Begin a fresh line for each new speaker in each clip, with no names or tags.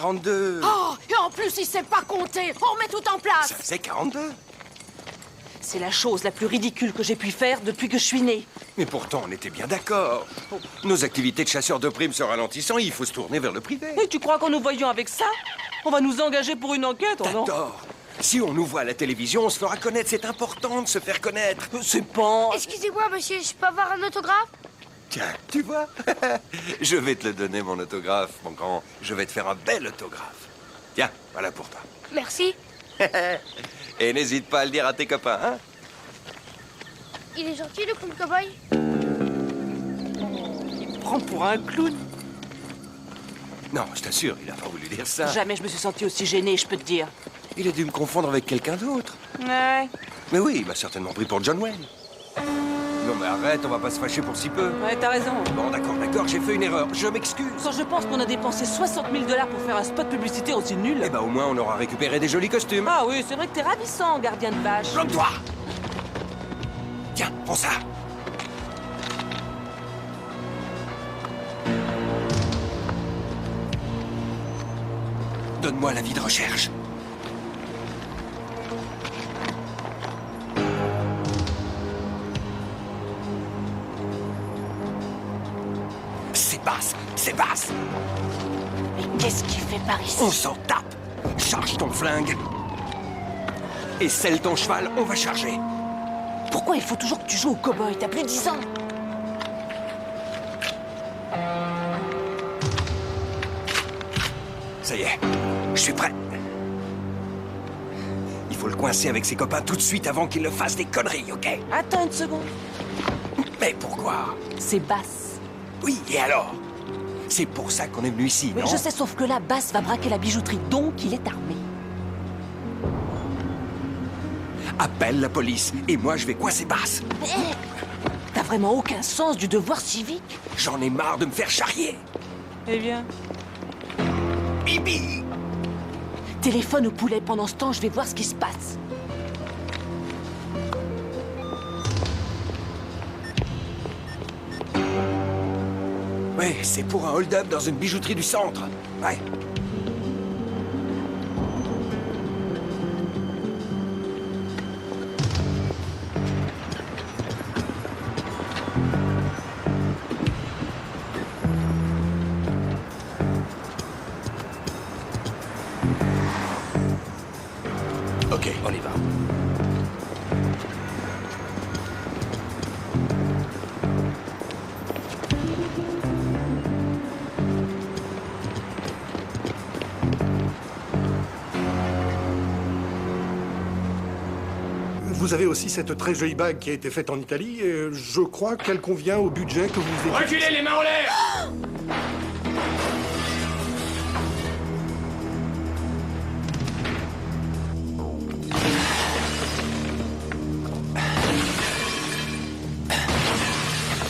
42.
Oh, et en plus, il sait pas compter. On remet tout en place.
Ça faisait 42.
C'est la chose la plus ridicule que j'ai pu faire depuis que je suis né.
Mais pourtant, on était bien d'accord. Nos activités de chasseurs de primes se ralentissant, il faut se tourner vers le privé.
Et tu crois qu'en nous voyant avec ça, on va nous engager pour une enquête,
T'as
non?
tort. Si on nous voit à la télévision, on se fera connaître. C'est important de se faire connaître.
C'est pas...
Excusez-moi, monsieur, je peux avoir un autographe?
Tiens, tu vois, je vais te le donner, mon autographe, mon grand. Je vais te faire un bel autographe. Tiens, voilà pour toi.
Merci.
Et n'hésite pas à le dire à tes copains, hein?
Il est gentil, le clown cow-boy.
Il me prend pour un clown.
Non, je t'assure, il a pas voulu dire ça.
Jamais je me suis sentie aussi gênée, je peux te dire.
Il a dû me confondre avec quelqu'un d'autre.
Ouais.
Mais oui, il m'a certainement pris pour John Wayne. Non mais arrête, on va pas se fâcher pour si peu.
Ouais, t'as raison.
Bon, d'accord, j'ai fait une erreur. Je m'excuse.
Quand je pense qu'on a dépensé 60 000 $ pour faire un spot publicitaire aussi nul.
Eh ben, au moins, on aura récupéré des jolis costumes.
Ah oui, c'est vrai que t'es ravissant, gardien de vache.
Plante-toi! Tiens, prends ça. Donne-moi l'avis de recherche. C'est basse.
Mais qu'est-ce qu'il fait par ici?
On s'en tape. Charge ton flingue. Et selle ton cheval, on va charger.
Pourquoi il faut toujours que tu joues au cow-boy? T'as plus de 10 ans.
Ça y est, je suis prêt. Il faut le coincer avec ses copains tout de suite avant qu'il ne fasse des conneries, ok?
Attends une seconde.
Mais pourquoi?
C'est Bass.
Oui, et alors? C'est pour ça qu'on est venu ici,
Mais
non?
je sais, sauf que là, Bass va braquer la bijouterie, donc il est armé.
Appelle la police, et moi je vais coincer Bass.
Hé! T'as vraiment aucun sens du devoir civique?
J'en ai marre de me faire charrier.
Eh bien...
Bibi!
Téléphone au poulet, pendant ce temps, je vais voir ce qui se passe.
Ouais, c'est pour un hold-up dans une bijouterie du centre. Ouais. Ok, on y va.
Vous avez aussi cette très jolie bague qui a été faite en Italie et je crois qu'elle convient au budget que vous avez...
Reculez les mains en l'air!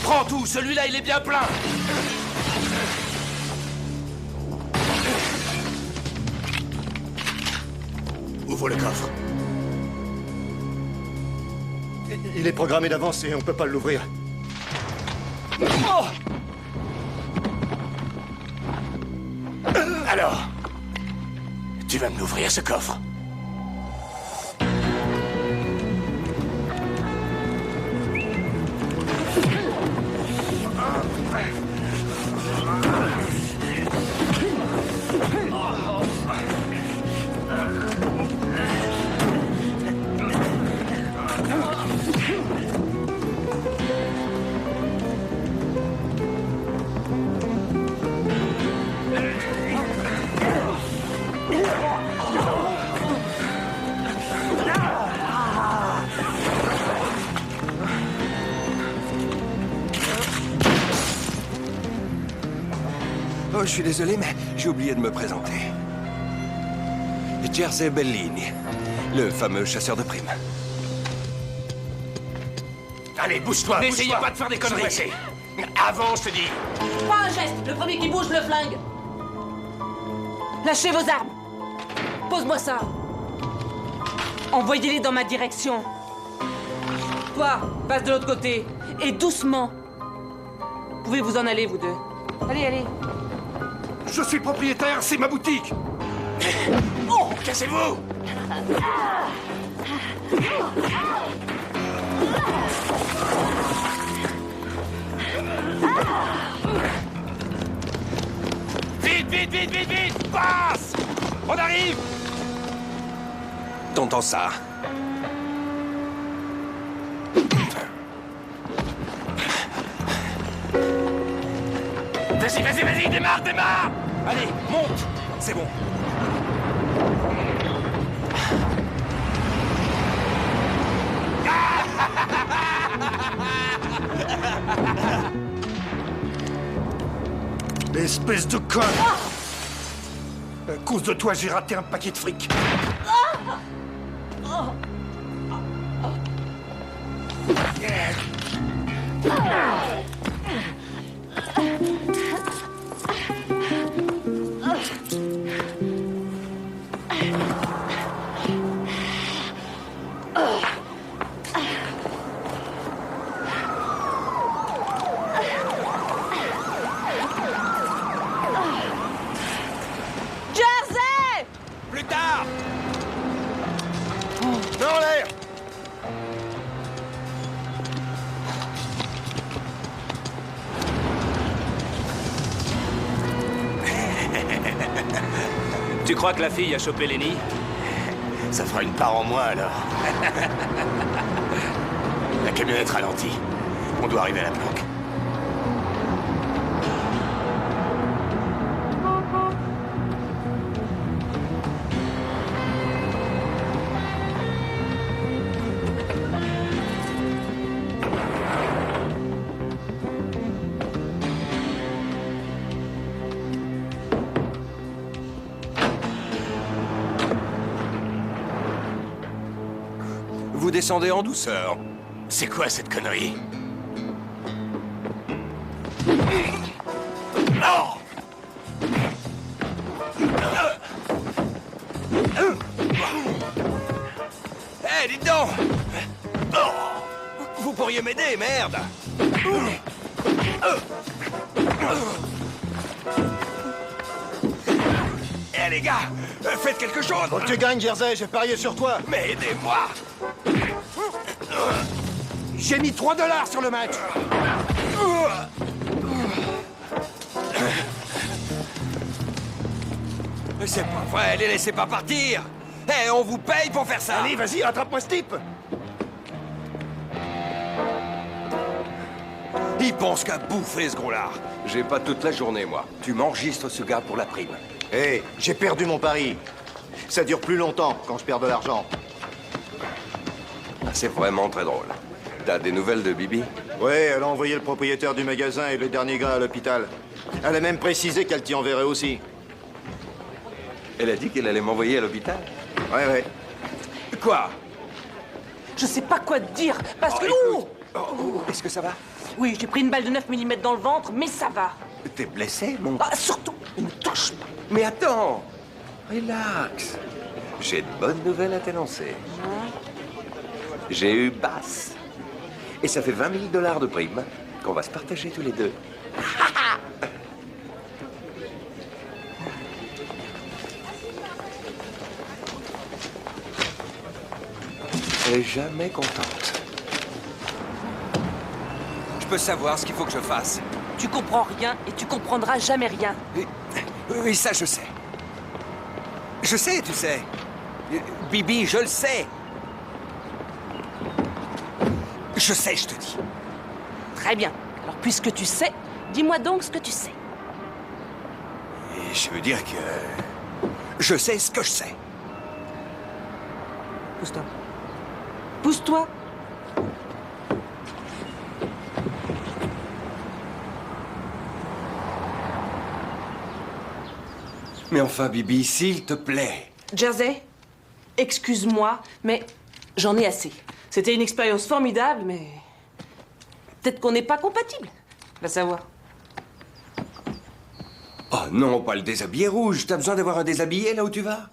Prends tout, celui-là il est bien plein!
Ouvre le coffre. Il est programmé d'avance et on peut pas l'ouvrir.
Oh! Alors, tu vas me l'ouvrir ce coffre?
Oh, je suis désolé, mais j'ai oublié de me présenter. Jersey Bellini, le fameux chasseur de primes.
Allez, bouge-toi, n'essayez pas de faire des conneries. Avance, je te dis.
Pas un geste. Le premier qui bouge le flingue. Lâchez vos armes. Pose-moi ça. Envoyez-les dans ma direction. Toi, passe de l'autre côté. Et doucement. Vous pouvez vous en aller, vous deux. Allez, allez.
Je suis propriétaire, c'est ma boutique.
Oh, cassez-vous! Vite, vite, vite, vite, vite! Passe! On arrive!
T'entends ça?
Vas-y, vas-y, vas-y, démarre, démarre!
Allez, monte! C'est bon.
Espèce de con. À cause de toi, j'ai raté un paquet de fric.
Jersey!
Plus tard! Non, en l'air!
Tu crois que la fille a chopé Lenny? Ça fera une part en moins, alors. La camionnette ralentit. On doit arriver à la planque.
Vous descendez en douceur.
C'est quoi cette connerie?
Hé, dites donc! Vous pourriez m'aider, merde! Eh, les gars, faites quelque chose!
Faut que tu gagnes, Jersey, j'ai parié sur toi.
Mais aidez-moi!
J'ai mis 3 $ sur le match.
C'est pas vrai, les laissez pas partir! Eh, on vous paye pour faire ça!
Allez, vas-y, attrape-moi ce type.
Il pense qu'à bouffer, ce gros-là! J'ai pas toute la journée, moi. Tu m'enregistres ce gars pour la prime.
Hé, j'ai perdu mon pari. Ça dure plus longtemps quand je perds de l'argent.
C'est vraiment très drôle. T'as des nouvelles de Bibi?
Ouais, elle a envoyé le propriétaire du magasin et le dernier gars à l'hôpital. Elle a même précisé qu'elle t'y enverrait aussi.
Elle a dit qu'elle allait m'envoyer à l'hôpital?
Ouais.
Quoi?
Je sais pas quoi te dire, parce que...
écoute. Est-ce que ça va?
Oui, j'ai pris une balle de 9 mm dans le ventre, mais ça va.
T'es blessé, mon...
Ah, surtout, ne me touche pas.
Mais attends! Relax. J'ai de bonnes nouvelles à t'annoncer. J'ai eu Bass. Et ça fait 20 000 $ de prime qu'on va se partager tous les deux. Elle est jamais contente. Je peux savoir ce qu'il faut que je fasse.
Tu comprends rien et tu comprendras jamais rien.
Oui, ça, je sais. Je sais, tu sais. Bibi, je le sais. Je sais, je te dis.
Très bien. Alors, puisque tu sais, dis-moi donc ce que tu sais.
Et je veux dire que... Je sais ce que je sais.
Pousse-toi. Pousse-toi.
Mais enfin, Bibi, s'il te plaît.
Jersey, excuse-moi, mais j'en ai assez. C'était une expérience formidable, mais... Peut-être qu'on n'est pas compatibles. Va savoir.
Oh non, pas le déshabillé rouge. T'as besoin d'avoir un déshabillé là où tu vas?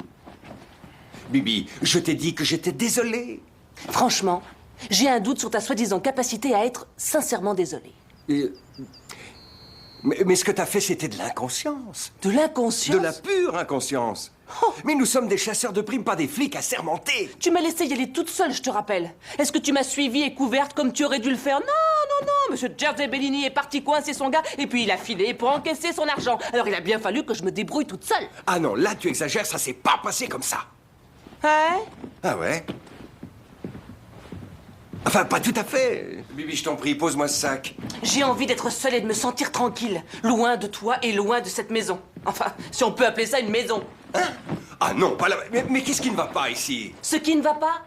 Bibi, je t'ai dit que j'étais désolé.
Franchement, j'ai un doute sur ta soi-disant capacité à être sincèrement désolée.
Mais ce que t'as fait, c'était de l'inconscience.
De l'inconscience?
De la pure inconscience. Mais nous sommes des chasseurs de primes, pas des flics assermentés.
Tu m'as laissé y aller toute seule, je te rappelle. Est-ce que tu m'as suivie et couverte comme tu aurais dû le faire? Non, non, non, monsieur Jersey Bellini est parti coincer son gars et puis il a filé pour encaisser son argent. Alors il a bien fallu que je me débrouille toute seule.
Ah non, là tu exagères, ça s'est pas passé comme ça.
Ouais?
Ah ouais? Enfin, pas tout à fait. Bibi, je t'en prie, pose-moi ce sac.
J'ai envie d'être seule et de me sentir tranquille, loin de toi et loin de cette maison. Enfin, si on peut appeler ça une maison.
Hein? Ah non, pas là. Mais qu'est-ce qui ne va pas ici?
Ce qui ne va pas?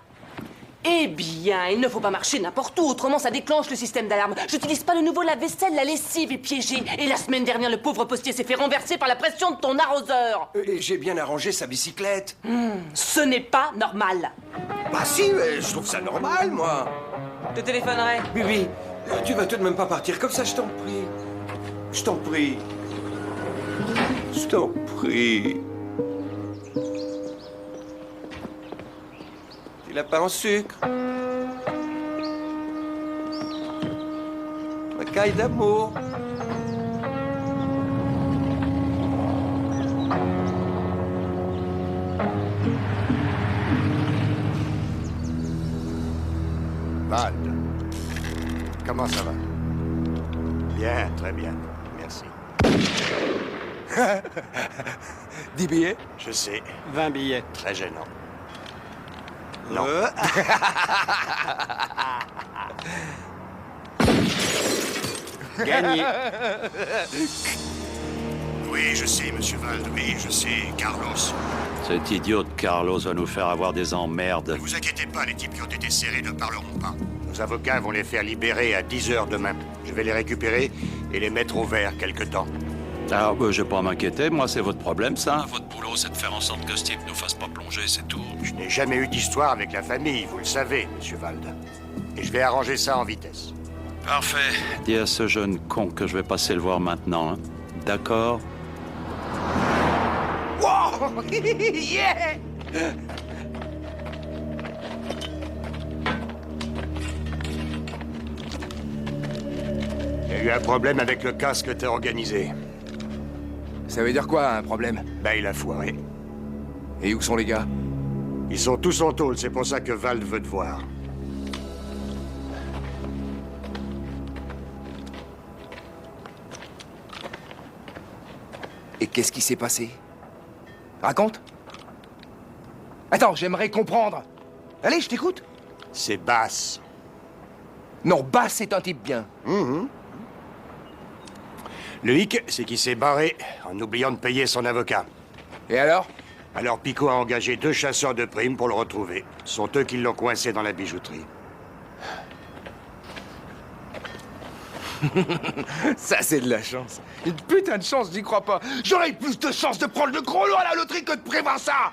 Eh bien, il ne faut pas marcher n'importe où, autrement ça déclenche le système d'alarme. J'utilise pas le nouveau lave-vaisselle, la lessive est piégée. Et la semaine dernière, le pauvre postier s'est fait renverser par la pression de ton arroseur.
J'ai bien arrangé sa bicyclette.
Ce n'est pas normal.
Bah si, je trouve ça normal, moi.
Je te téléphonerai.
Bibi, tu vas tout de même pas partir comme ça, je t'en prie. Je t'en prie. Je t'en prie. Tu l'as pas en sucre? Ma caille d'amour.
Vald, comment ça va? Bien, très bien. Merci.
10 billets?
Je sais,
20 billets.
très gênant. Non.
Gagné.
Oui, je sais, monsieur Vald, oui, je sais, Carlos.
Cet idiot de Carlos va nous faire avoir des emmerdes.
Ne vous inquiétez pas, les types qui ont été serrés ne parleront pas. Nos avocats vont les faire libérer à 10 h demain. Je vais les récupérer et les mettre au vert quelque temps.
Ah, je vais pas m'inquiéter, moi c'est votre problème ça. Votre boulot c'est de faire en sorte que ce type nous fasse pas plonger, c'est tout.
Je n'ai jamais eu d'histoire avec la famille, vous le savez, monsieur Vald. Et je vais arranger ça en vitesse.
Parfait. Dis à ce jeune con que je vais passer le voir maintenant, hein. D'accord?
Wow! Yeah!
Il y a eu un problème avec le casque que t'as organisé.
Ça veut dire quoi, un problème?
Ben, il a foiré.
Et où sont les gars?
Ils sont tous en tôle, c'est pour ça que Vald veut te voir.
Et qu'est-ce qui s'est passé? Raconte. Attends, j'aimerais comprendre. Allez, je t'écoute.
C'est Bass.
Non, Bass, c'est un type bien.
Le hic, c'est qu'il s'est barré en oubliant de payer son avocat.
Et alors?
Alors Pico a engagé 2 chasseurs de primes pour le retrouver. Ce sont eux qui l'ont coincé dans la bijouterie.
Ça, c'est de la chance. Une putain de chance, j'y crois pas. J'aurais eu plus de chance de prendre le gros lot à la loterie que de prévoir ça.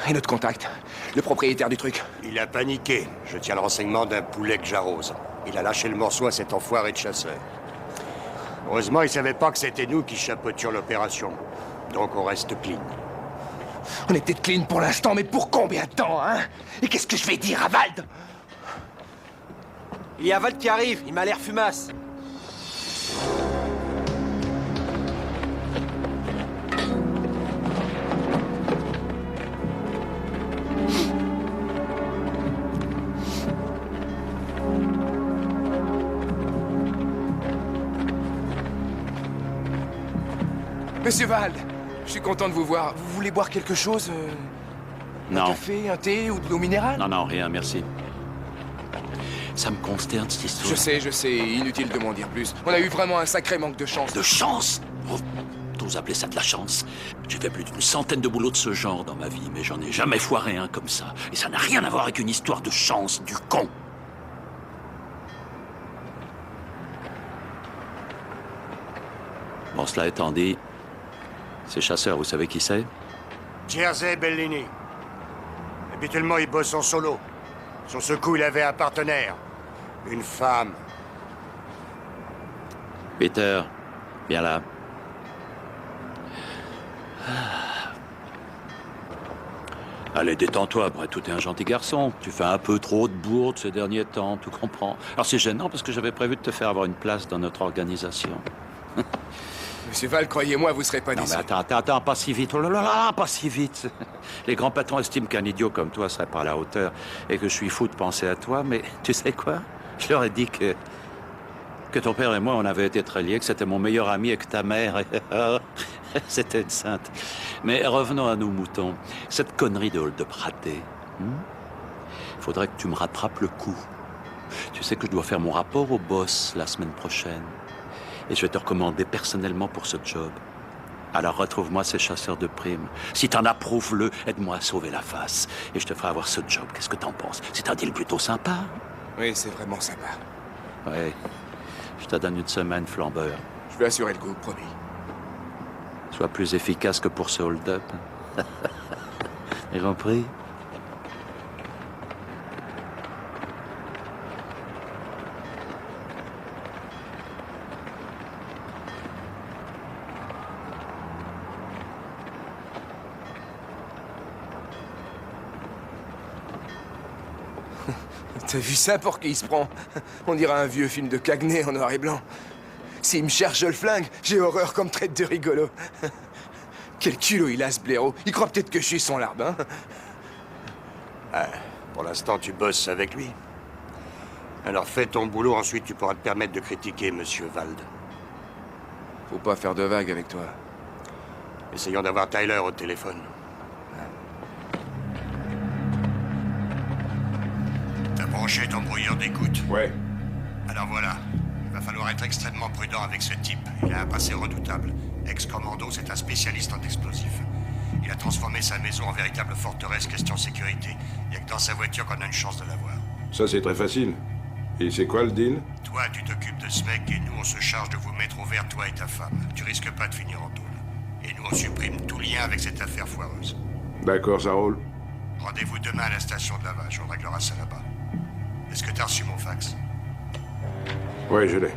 Et notre contact, le propriétaire du truc.
Il a paniqué. Je tiens le renseignement d'un poulet que j'arrose. Il a lâché le morceau à cet enfoiré de chasseur. Heureusement, il savait pas que c'était nous qui chapeautions l'opération. Donc on reste clean.
On est peut-être clean pour l'instant, mais pour combien de temps, hein? Et qu'est-ce que je vais dire à Vald?
Il y a Vald qui arrive, il m'a l'air fumasse.
Monsieur Vald, je suis content de vous voir. Vous voulez boire quelque chose? Un
Non.
café, un thé ou de l'eau minérale?
Non, non, rien, merci. Ça me consterne cette histoire.
Je sais, inutile de m'en dire plus. On a eu vraiment un sacré manque de chance.
De chance? Oh, t'oses appeler ça de la chance? J'ai fait plus d'une centaine de boulots de ce genre dans ma vie, mais j'en ai jamais foiré un comme ça. Et ça n'a rien à voir avec une histoire de chance, du con. Bon, cela étant dit, ces chasseurs, vous savez qui c'est?
Jersey Bellini. Habituellement, il bosse en solo. Sur ce coup, il avait un partenaire. Une femme.
Peter, viens là. Allez, détends-toi, après tout, t'es un gentil garçon. Tu fais un peu trop de bourde ces derniers temps, tu comprends. Alors c'est gênant parce que j'avais prévu de te faire avoir une place dans notre organisation.
Monsieur Val, croyez-moi, vous serez pas
Non
déçu.
mais attends, pas si vite. Oh là là là, pas si vite. Les grands patrons estiment qu'un idiot comme toi serait pas à la hauteur et que je suis fou de penser à toi, mais tu sais quoi? Je leur ai dit que ton père et moi, on avait été très liés, que c'était mon meilleur ami et que ta mère, c'était une sainte. Mais revenons à nos moutons. Cette connerie de hall de Praté, faudrait que tu me rattrapes le coup. Tu sais que je dois faire mon rapport au boss la semaine prochaine. Et je vais te recommander personnellement pour ce job. Alors retrouve-moi ces chasseurs de primes. Si t'en approuves-le, aide-moi à sauver la face. Et je te ferai avoir ce job. Qu'est-ce que t'en penses? C'est un deal plutôt sympa.
Oui, c'est vraiment sympa.
Oui. Je te donne une semaine, flambeur.
Je vais assurer le coup, promis.
Sois plus efficace que pour ce hold-up. J'ai compris?
T'as vu ça pour qui il se prend? On dirait un vieux film de Cagney en noir et blanc. S'il me cherche, je le flingue. J'ai horreur comme traite de rigolo. Quel culot il a, ce blaireau. Il croit peut-être que je suis son larbin.
Pour l'instant, tu bosses avec lui. Alors fais ton boulot, ensuite tu pourras te permettre de critiquer Monsieur Vald.
Faut pas faire de vagues avec toi.
Essayons d'avoir Tyler au téléphone. T'as branché ton brouilleur d'écoute?
Ouais.
Alors voilà, il va falloir être extrêmement prudent avec ce type. Il a un passé redoutable. Ex-commando, c'est un spécialiste en explosifs. Il a transformé sa maison en véritable forteresse question sécurité. Il n'y a que dans sa voiture qu'on a une chance de l'avoir.
Ça, c'est très facile. Et c'est quoi le deal?
Toi, tu t'occupes de ce mec et nous, on se charge de vous mettre au vert, toi et ta femme. Tu risques pas de finir en tôle. Et nous, on supprime tout lien avec cette affaire foireuse.
D'accord, ça roule.
Rendez-vous demain à la station de lavage. On réglera ça là-bas. Est-ce que t'as reçu mon fax?
Ouais, je l'ai.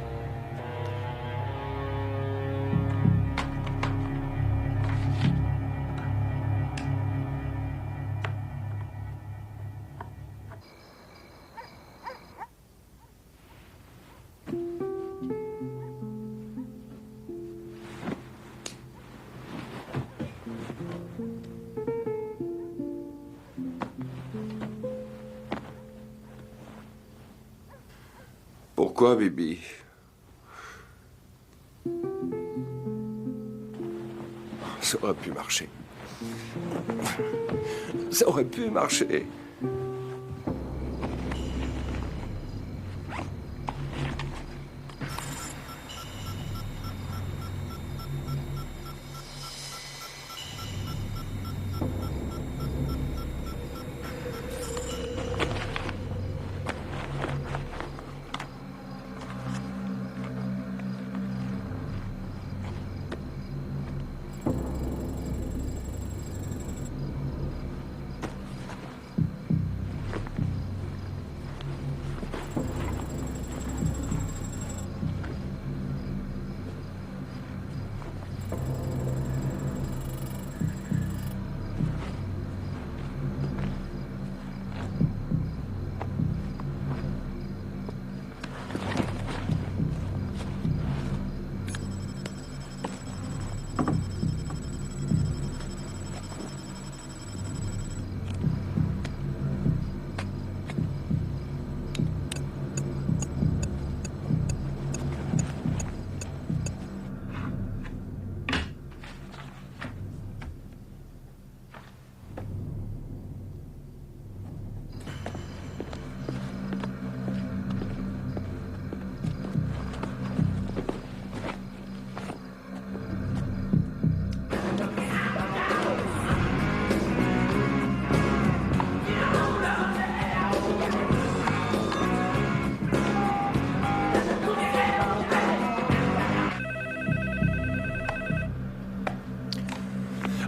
Pourquoi, Bibi? Ça aurait pu marcher. Ça aurait pu marcher.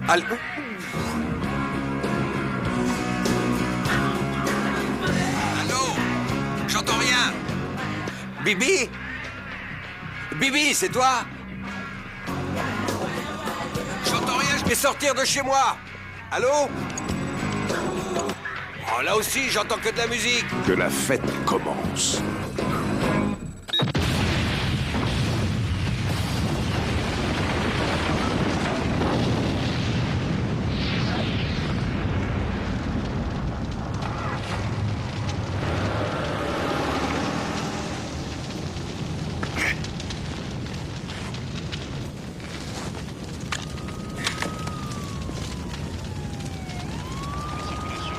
Allô? Allô? J'entends rien. Bibi? Bibi, c'est toi? J'entends rien, je vais sortir de chez moi. Allô? Oh, là aussi, j'entends que de la musique.
Que la fête commence.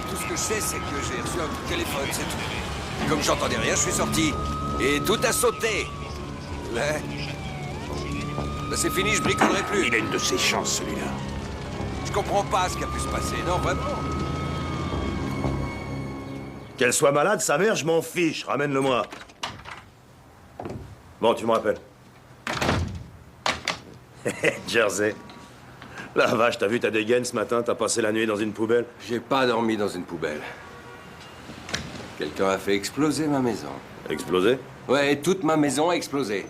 Tout ce que je sais, c'est que j'ai reçu un coup de téléphone, c'est tout. Comme j'entendais rien, je suis sorti. Et tout a sauté. Ouais. Bah, c'est fini, je bricolerai plus.
Il a une de ses chances, celui-là.
Je comprends pas ce qui a pu se passer. Non, vraiment.
Qu'elle soit malade, sa mère, je m'en fiche. Ramène-le-moi. Bon, tu me rappelles. Jersey. La vache, t'as vu ta dégaine ce matin? T'as passé la nuit dans une poubelle?
J'ai pas dormi dans une poubelle. Quelqu'un a fait exploser ma maison.
Explosé?
Ouais, toute ma maison a explosé.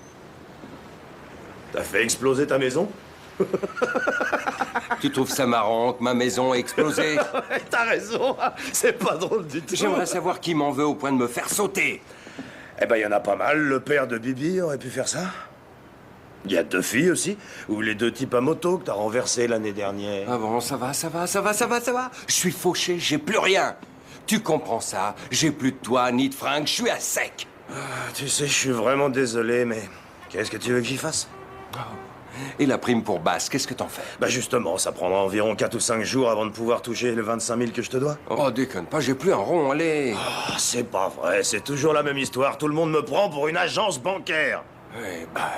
T'as fait exploser ta maison?
Tu trouves ça marrant que ma maison ait explosé?
T'as raison, c'est pas drôle du tout.
J'aimerais savoir qui m'en veut au point de me faire sauter.
Eh ben, y en a pas mal. Le père de Bibi aurait pu faire ça. Il y a 2 filles aussi, ou les 2 types à moto que t'as renversés l'année dernière.
Ah bon, ça va. Je suis fauché, j'ai plus rien. Tu comprends ça? J'ai plus de toi, ni de fringues, je suis à sec.
Tu sais, je suis vraiment désolé, mais qu'est-ce que tu veux que j'y fasse?
Et la prime pour Basse, qu'est-ce que t'en fais?
Bah justement, ça prendra environ 4 ou 5 jours avant de pouvoir toucher les 25 000 que je te dois.
Oh, déconne pas, j'ai plus un rond, allez.
Oh, c'est pas vrai, c'est toujours la même histoire. Tout le monde me prend pour une agence bancaire.
Ouais, bah...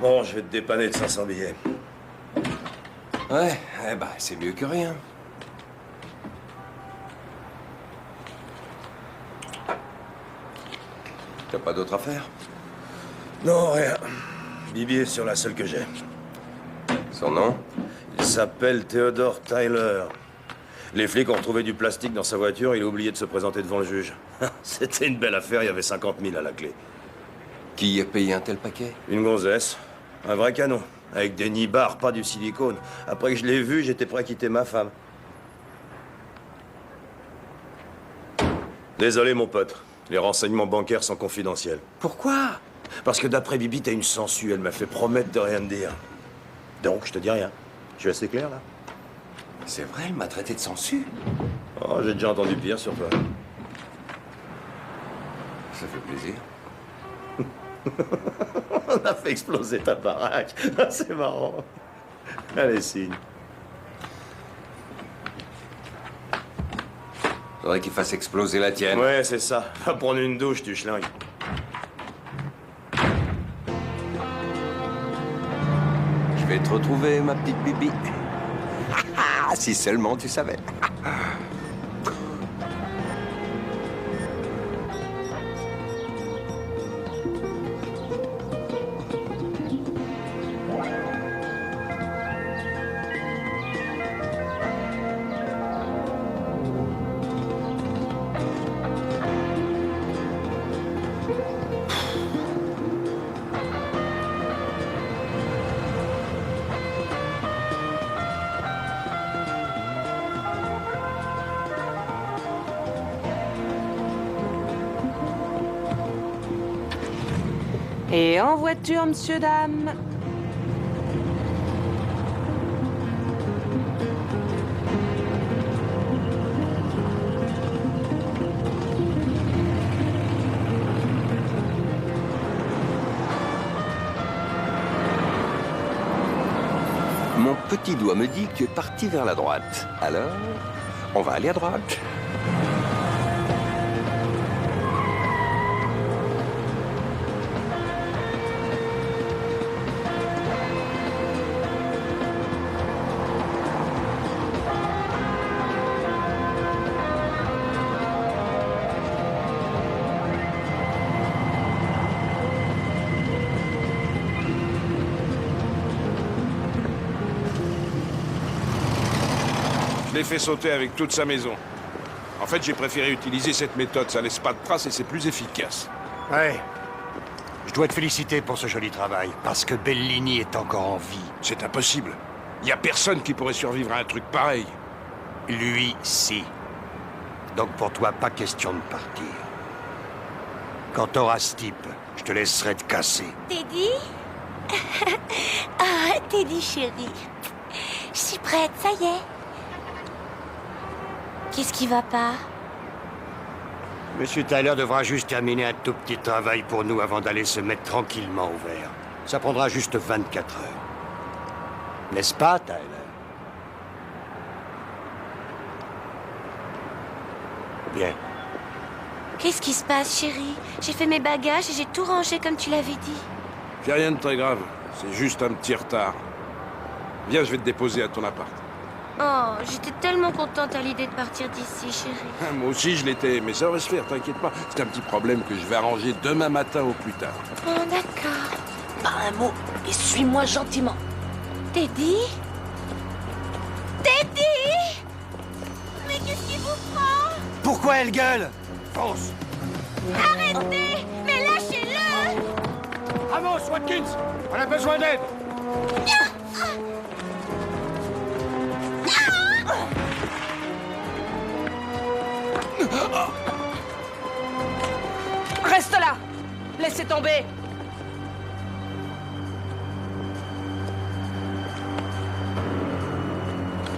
Bon, je vais te dépanner de 500 billets.
Ouais, eh bah, c'est mieux que rien. T'as pas d'autre affaire?
Non, rien. Bibi est sur la seule que j'ai.
Son nom?
Il s'appelle Theodore Tyler. Les flics ont retrouvé du plastique dans sa voiture, il a oublié de se présenter devant le juge. C'était une belle affaire, il y avait 50 000 à la clé.
Qui a payé un tel paquet?
Une gonzesse. Un vrai canon. Avec des nibards, pas du silicone. Après que je l'ai vu, j'étais prêt à quitter ma femme. Désolé, mon pote. Les renseignements bancaires sont confidentiels.
Pourquoi?
Parce que d'après Bibi, t'as une sangsue. Elle m'a fait promettre de rien te dire. Donc, je te dis rien. Je suis assez clair, là?
C'est vrai, elle m'a traité de sangsue.
Oh, j'ai déjà entendu pire sur toi.
Ça fait plaisir.
On a fait exploser ta baraque. C'est marrant. Allez, signe.
Faudrait qu'il fasse exploser la tienne.
Ouais, c'est ça. Va prendre une douche, tu schlingues.
Je vais te retrouver, ma petite Bibi. Si seulement tu savais.
Et en voiture, monsieur, dame.
Mon petit doigt me dit que tu es parti vers la droite. Alors, on va aller à droite.
Je l'ai fait sauter avec toute sa maison. En fait, j'ai préféré utiliser cette méthode. Ça laisse pas de traces et c'est plus efficace.
Ouais. Je dois te féliciter pour ce joli travail, parce que Bellini est encore en vie.
C'est impossible. Il y a personne qui pourrait survivre à un truc pareil.
Lui, si. Donc pour toi, pas question de partir. Quand t'auras ce type, je te laisserai te casser.
Teddy? Ah, Teddy chéri. Je suis prête, ça y est. Qu'est-ce qui va pas?
Monsieur Tyler devra juste terminer un tout petit travail pour nous avant d'aller se mettre tranquillement au vert. Ça prendra juste 24 heures. N'est-ce pas, Tyler? Bien.
Qu'est-ce qui se passe, chérie? J'ai fait mes bagages et j'ai tout rangé comme tu l'avais dit.
C'est rien de très grave. C'est juste un petit retard. Viens, je vais te déposer à ton appart.
Oh, j'étais tellement contente à l'idée de partir d'ici, chérie.
Moi aussi, je l'étais, mais ça va se faire, t'inquiète pas. C'est un petit problème que je vais arranger demain matin au plus tard.
Oh, d'accord.
Pas un mot, et suis-moi gentiment.
Teddy? Teddy? Mais qu'est-ce qui vous prend?
Pourquoi elle gueule? Fonce!
Arrêtez! Mais lâchez-le!
Ramos, Watkins! On a besoin d'aide!
Reste là! Laissez tomber!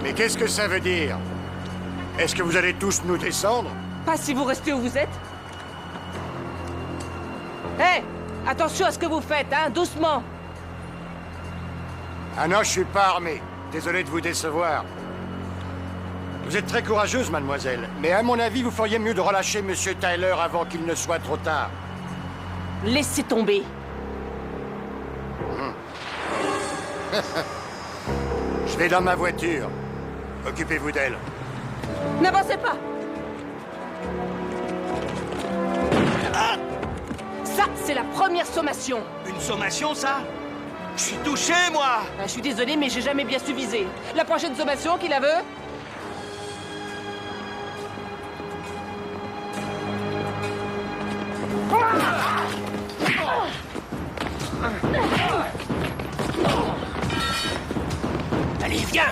Mais qu'est-ce que ça veut dire? Est-ce que vous allez tous nous descendre?
Pas si vous restez où vous êtes. Hé! Attention à ce que vous faites, hein? Doucement!
Ah non, je suis pas armé. Désolé de vous décevoir. Vous êtes très courageuse, mademoiselle. Mais à mon avis, vous feriez mieux de relâcher Monsieur Tyler avant qu'il ne soit trop tard.
Laissez tomber.
Je vais dans ma voiture. Occupez-vous d'elle.
N'avancez pas! Ça, c'est la première sommation.
Une sommation, ça? Je suis touché, moi!
Je suis désolé, mais j'ai jamais bien su viser. La prochaine sommation, qui la veut?
Allez, viens!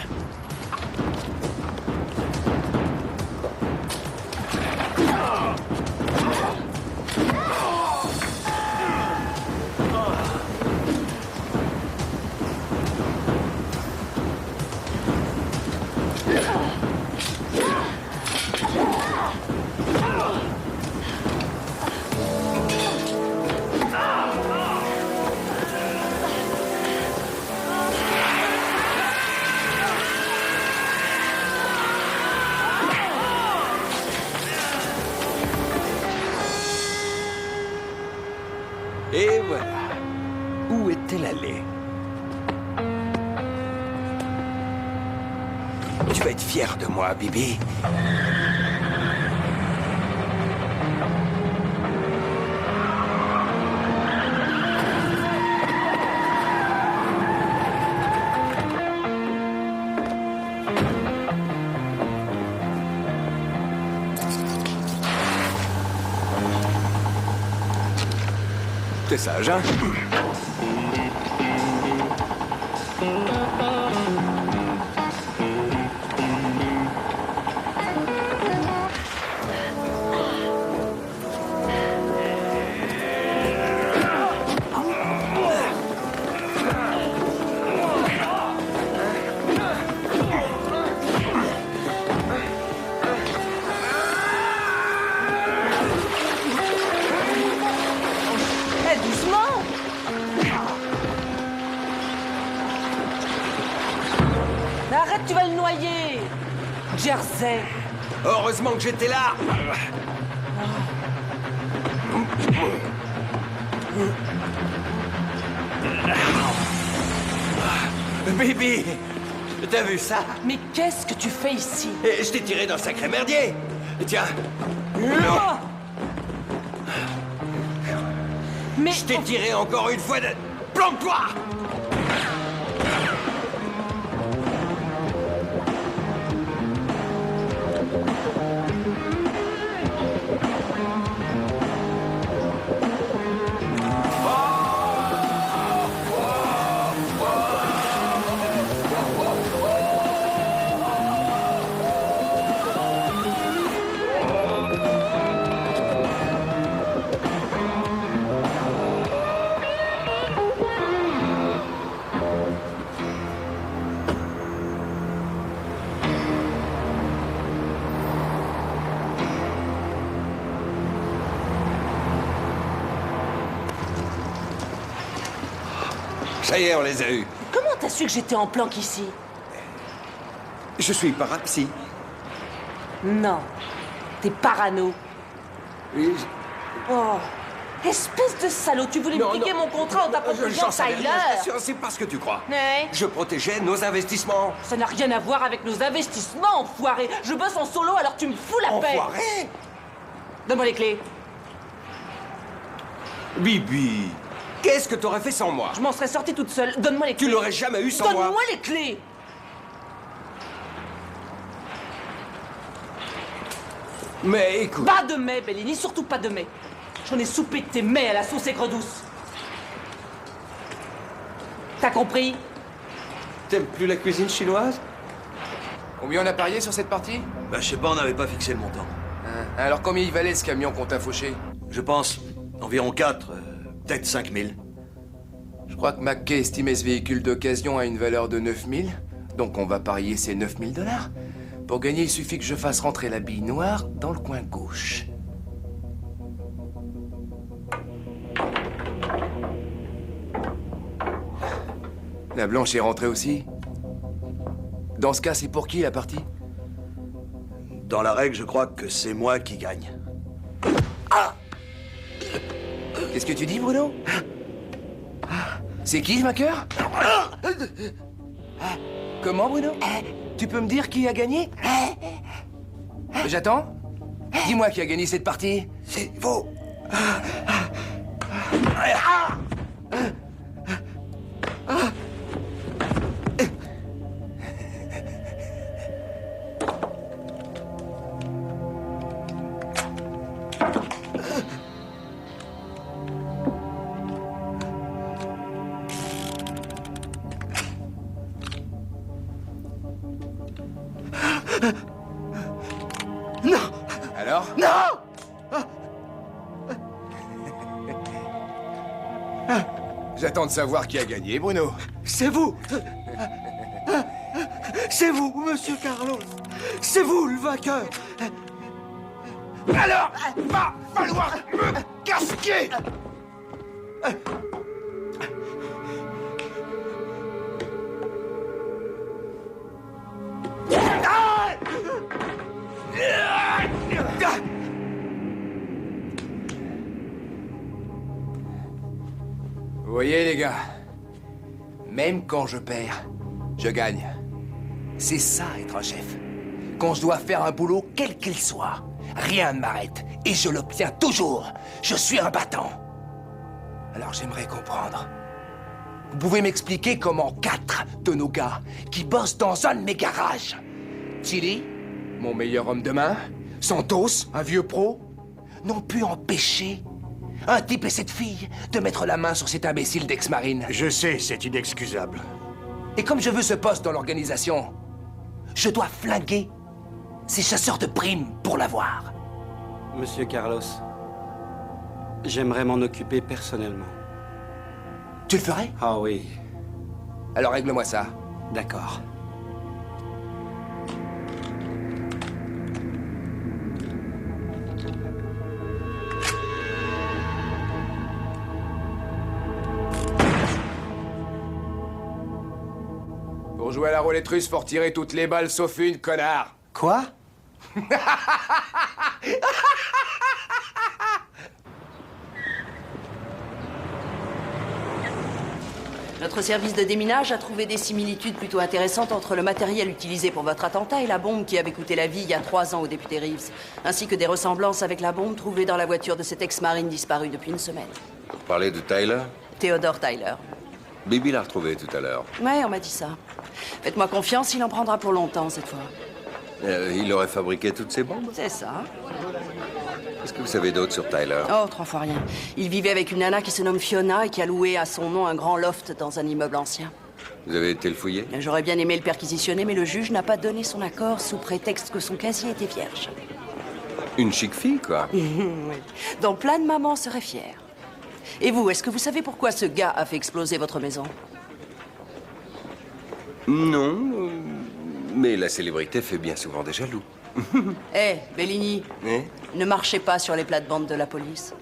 Et voilà. Où est-elle allée? Tu vas être fier de moi, Bibi. T'es sage, hein?
Arrête, tu vas le noyer! Jersey!
Heureusement que j'étais là! Baby! T'as vu ça?
Mais qu'est-ce que tu fais ici?
Je t'ai tiré dans le sacré merdier! Tiens!
Non! Mais...
Je t'ai tiré encore une fois de... Plante-toi! Ça y est, on les a eus.
Comment t'as su que j'étais en planque ici?
Je suis parapsy.
Non. T'es parano.
Oui,
Oh. Espèce de salaud, tu voulais me piquer mon contrat en t'appropriant Tyler.
C'est pas ce que tu crois.
Ouais.
Je protégeais nos investissements.
Ça n'a rien à voir avec nos investissements, enfoiré. Je bosse en solo, alors tu me fous la paix.
Enfoiré?
Donne-moi les clés.
Bibi, qu'est-ce que t'aurais fait sans moi?
Je m'en serais sortie toute seule. Donne-moi les clés.
Tu l'aurais jamais eu sans moi.
Donne-moi les clés.
Mais écoute...
Pas de mais, Bellini, surtout pas de mais. J'en ai soupé de tes mets à la sauce aigre douce. T'as compris?
T'aimes plus la cuisine chinoise?
Combien on a parié sur cette partie?
Bah, je sais pas, on n'avait pas fixé le montant.
Alors combien il valait ce camion qu'on t'a fauché?
Je pense environ 4, peut-être 5000.
Je crois que McKay estimait ce véhicule d'occasion à une valeur de 9000. Donc on va parier ces 9000 $. Pour gagner, il suffit que je fasse rentrer la bille noire dans le coin gauche. La blanche est rentrée aussi? Dans ce cas, c'est pour qui la partie?
Dans la règle, je crois que c'est moi qui gagne.
Qu'est-ce que tu dis, Bruno? C'est qui le vainqueur? Comment, Bruno? Tu peux me dire qui a gagné? J'attends. Dis-moi qui a gagné cette partie.
C'est vous.
Non! Alors? Non! J'attends de savoir qui a gagné, Bruno.
C'est vous! C'est vous, monsieur Carlos! C'est vous le vainqueur! Alors, va falloir me casquer!
Vous voyez, les gars, même quand je perds, je gagne. C'est ça, être un chef. Quand je dois faire un boulot, quel qu'il soit, rien ne m'arrête. Et je l'obtiens toujours. Je suis un battant. Alors j'aimerais comprendre. Vous pouvez m'expliquer comment 4 de nos gars qui bossent dans un de mes garages, Chili, mon meilleur homme de main, Santos, un vieux pro, n'ont pu empêcher un type et cette fille de mettre la main sur cet imbécile d'ex-marine.
Je sais, c'est inexcusable.
Et comme je veux ce poste dans l'organisation, je dois flinguer ces chasseurs de primes pour l'avoir.
Monsieur Carlos, j'aimerais m'en occuper personnellement.
Tu le ferais?
Ah oui.
Alors règle-moi ça.
D'accord.
Pour jouer à la roulette russe, faut retirer toutes les balles sauf une, connard.
Quoi?
Notre service de déminage a trouvé des similitudes plutôt intéressantes entre le matériel utilisé pour votre attentat et la bombe qui avait coûté la vie il y a 3 ans au député Reeves, ainsi que des ressemblances avec la bombe trouvée dans la voiture de cet ex-marine disparu depuis une semaine.
Vous parlez de Tyler?
Theodore Tyler.
Bibi l'a retrouvé tout à l'heure.
Ouais, on m'a dit ça. Faites-moi confiance, il en prendra pour longtemps cette fois.
Il aurait fabriqué toutes ces bombes?
C'est ça.
Qu'est-ce que vous savez d'autre sur Tyler?
Oh, 3 fois rien. Il vivait avec une nana qui se nomme Fiona et qui a loué à son nom un grand loft dans un immeuble ancien.
Vous avez été le fouiller?
J'aurais bien aimé le perquisitionner, mais le juge n'a pas donné son accord sous prétexte que son casier était vierge.
Une chic fille, quoi.
Oui. Dont plein de mamans seraient fières. Et vous, est-ce que vous savez pourquoi ce gars a fait exploser votre maison?
Non, mais la célébrité fait bien souvent des jaloux.
Hé, Bellini, ne marchez pas sur les plates-bandes de la police.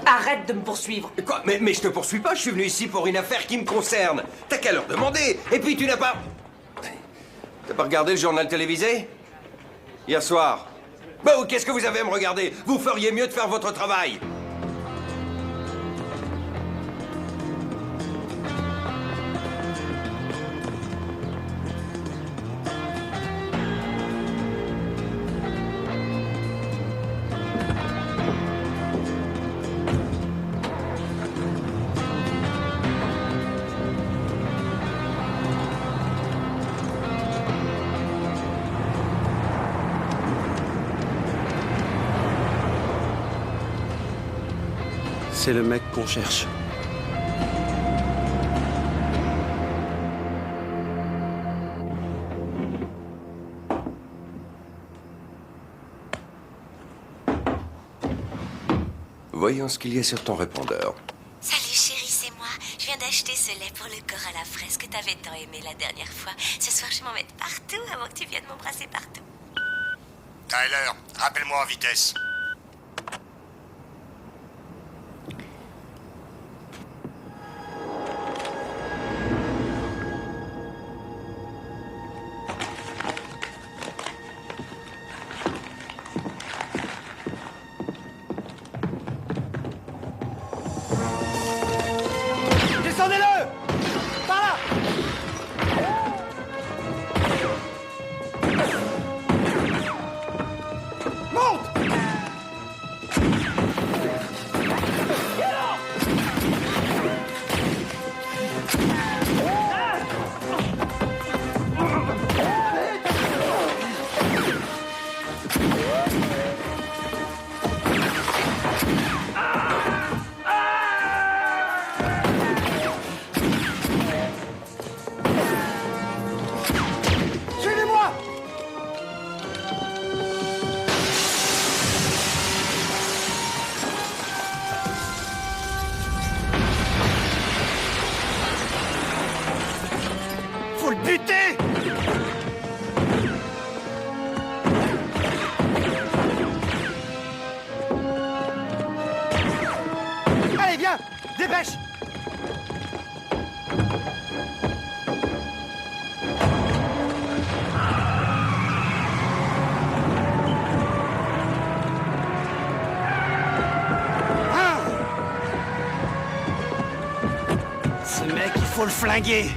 Arrête de me poursuivre.
Quoi? Mais je te poursuis pas, je suis venu ici pour une affaire qui me concerne. T'as qu'à leur demander. Et puis tu n'as pas... T'as pas regardé le journal télévisé? Hier soir. Bon, qu'est-ce que vous avez à me regarder? Vous feriez mieux de faire votre travail.
C'est le mec qu'on cherche.
Voyons ce qu'il y a sur ton répondeur.
Salut chérie, c'est moi. Je viens d'acheter ce lait pour le corps à la fraise que t'avais tant aimé la dernière fois. Ce soir, je vais m'en mettre partout avant que tu viennes m'embrasser partout.
Tyler, rappelle-moi en vitesse.
Descendez-le! Par là! Monte! Suivez-moi! Faut le buter! Allez, viens! Dépêche! Ce mec, il faut le flinguer.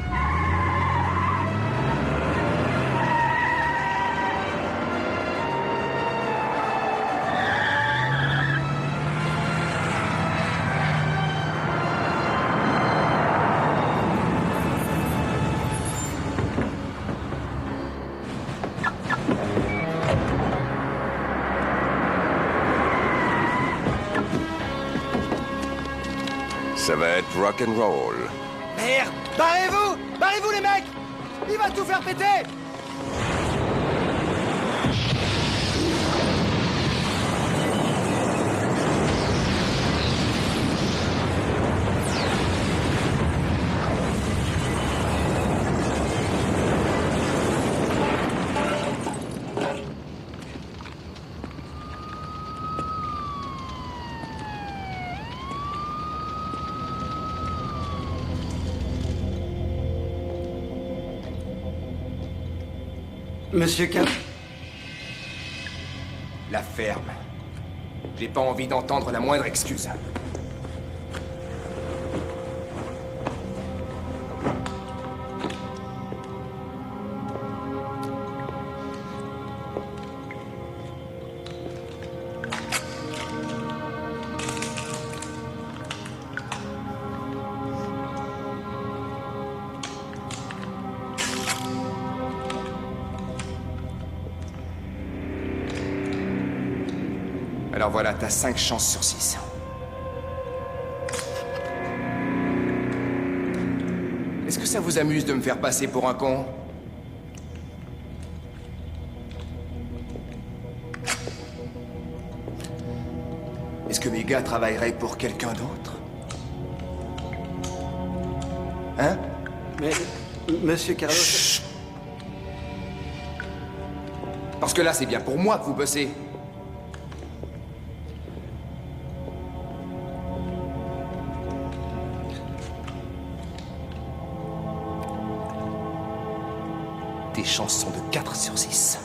Ça va être rock and roll.
Merde! Barrez-vous! Barrez-vous les mecs! Il va tout faire péter!
Monsieur Cap...
La ferme. J'ai pas envie d'entendre la moindre excuse. Alors voilà, t'as 5 chances sur 6. Est-ce que ça vous amuse de me faire passer pour un con? Est-ce que mes gars travailleraient pour quelqu'un d'autre? Hein?
Mais... Monsieur Carlos...
Chut. Parce que là, c'est bien pour moi que vous bossez. chances sont de 4 sur 6.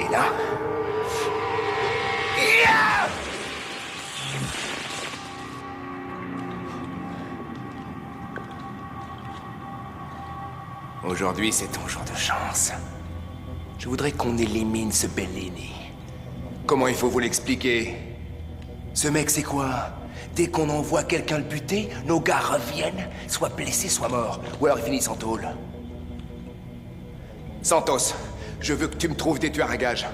Et là... Aujourd'hui, c'est ton jour de chance. Je voudrais qu'on élimine ce Bellini. Comment il faut vous l'expliquer? Ce mec, c'est quoi? Dès qu'on envoie quelqu'un le buter, nos gars reviennent, soit blessés, soit morts. Ou alors ils finissent en tôle. Santos, je veux que tu me trouves des tueurs à gages.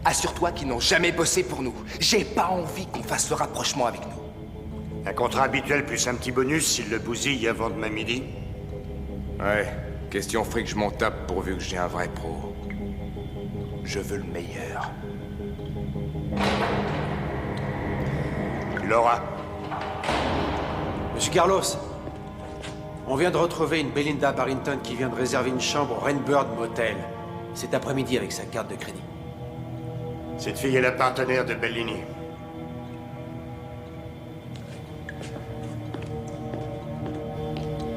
Assure-toi qu'ils n'ont jamais bossé pour nous. J'ai pas envie qu'on fasse le rapprochement avec nous.
Un contrat habituel plus un petit bonus s'il le bousille avant demain midi?
Ouais, question fric, je m'en tape pourvu que j'ai un vrai pro. Je veux le meilleur.
Laura.
Monsieur Carlos, on vient de retrouver une Belinda Barrington qui vient de réserver une chambre au Rainbird Motel cet après-midi avec sa carte de crédit.
Cette fille est la partenaire de Bellini.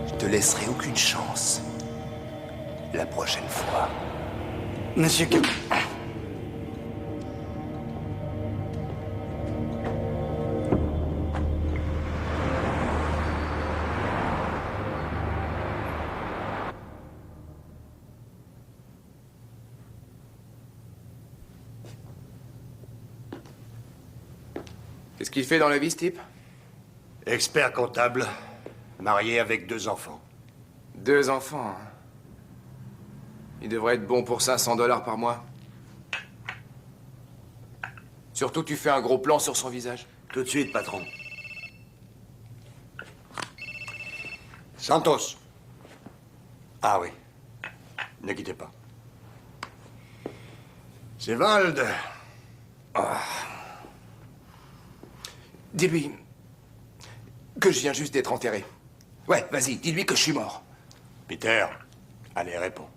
Je te laisserai aucune chance. La prochaine fois.
Monsieur
Qu'est-ce qu'il fait dans la vie, ce type?
Expert comptable, marié avec 2 enfants.
2 enfants, hein. Il devrait être bon pour $500 par mois. Surtout, tu fais un gros plan sur son visage.
Tout de suite, patron.
Santos. Ah oui. Ne quittez pas. C'est Vald.
Ah. Dis-lui que je viens juste d'être enterré. Ouais, vas-y, dis-lui que je suis mort.
Peter, allez, réponds.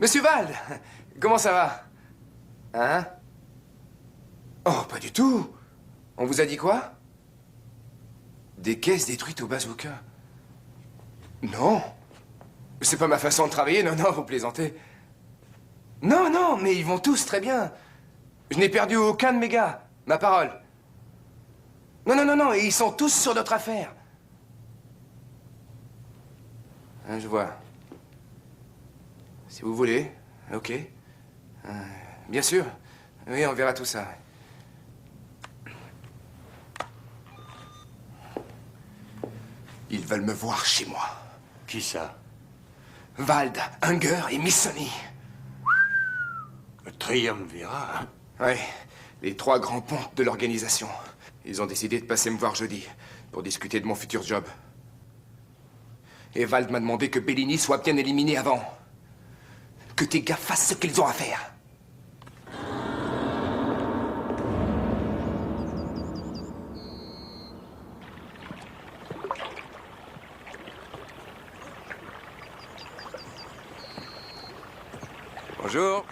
Monsieur Vald, comment ça va? Hein? Oh, pas du tout. On vous a dit quoi? Des caisses détruites au bazooka. Non. C'est pas ma façon de travailler, non, vous plaisantez. Non, non, mais ils vont tous très bien. Je n'ai perdu aucun de mes gars, ma parole. Non, et ils sont tous sur notre affaire. Hein, je vois. Si vous voulez, ok. Bien sûr. Oui, on verra tout ça. Ils veulent me voir chez moi.
Qui ça?
Vald, Unger et Missoni.
Le triumvirat.
Ouais, les 3 grands pontes de l'organisation. Ils ont décidé de passer me voir jeudi pour discuter de mon futur job. Et Vald m'a demandé que Bellini soit bien éliminé avant. Que tes gars fassent ce qu'ils ont à faire.
Bonjour.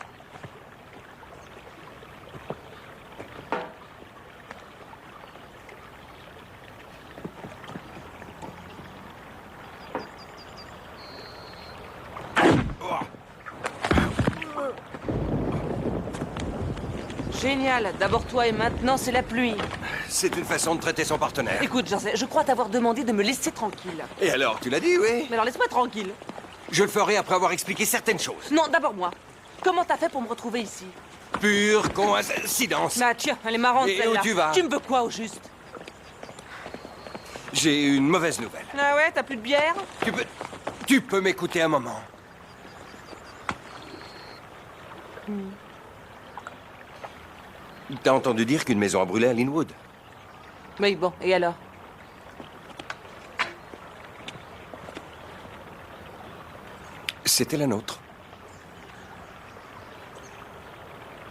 Génial. D'abord toi et maintenant c'est la pluie.
C'est une façon de traiter son partenaire.
Écoute, je crois t'avoir demandé de me laisser tranquille.
Et alors, tu l'as dit, oui?
Mais alors laisse-moi tranquille.
Je le ferai après avoir expliqué certaines choses.
Non, d'abord moi. Comment t'as fait pour me retrouver ici?
Pure coïncidence.
Bah tiens, elle est marrante
Et
celle-là.
où tu vas?
Tu me veux quoi au juste?
J'ai une mauvaise nouvelle.
Ah ouais, t'as plus de bière?
Tu peux m'écouter un moment. T'as entendu dire qu'une maison a brûlé à Linwood?
Oui, bon, et alors?
C'était la nôtre.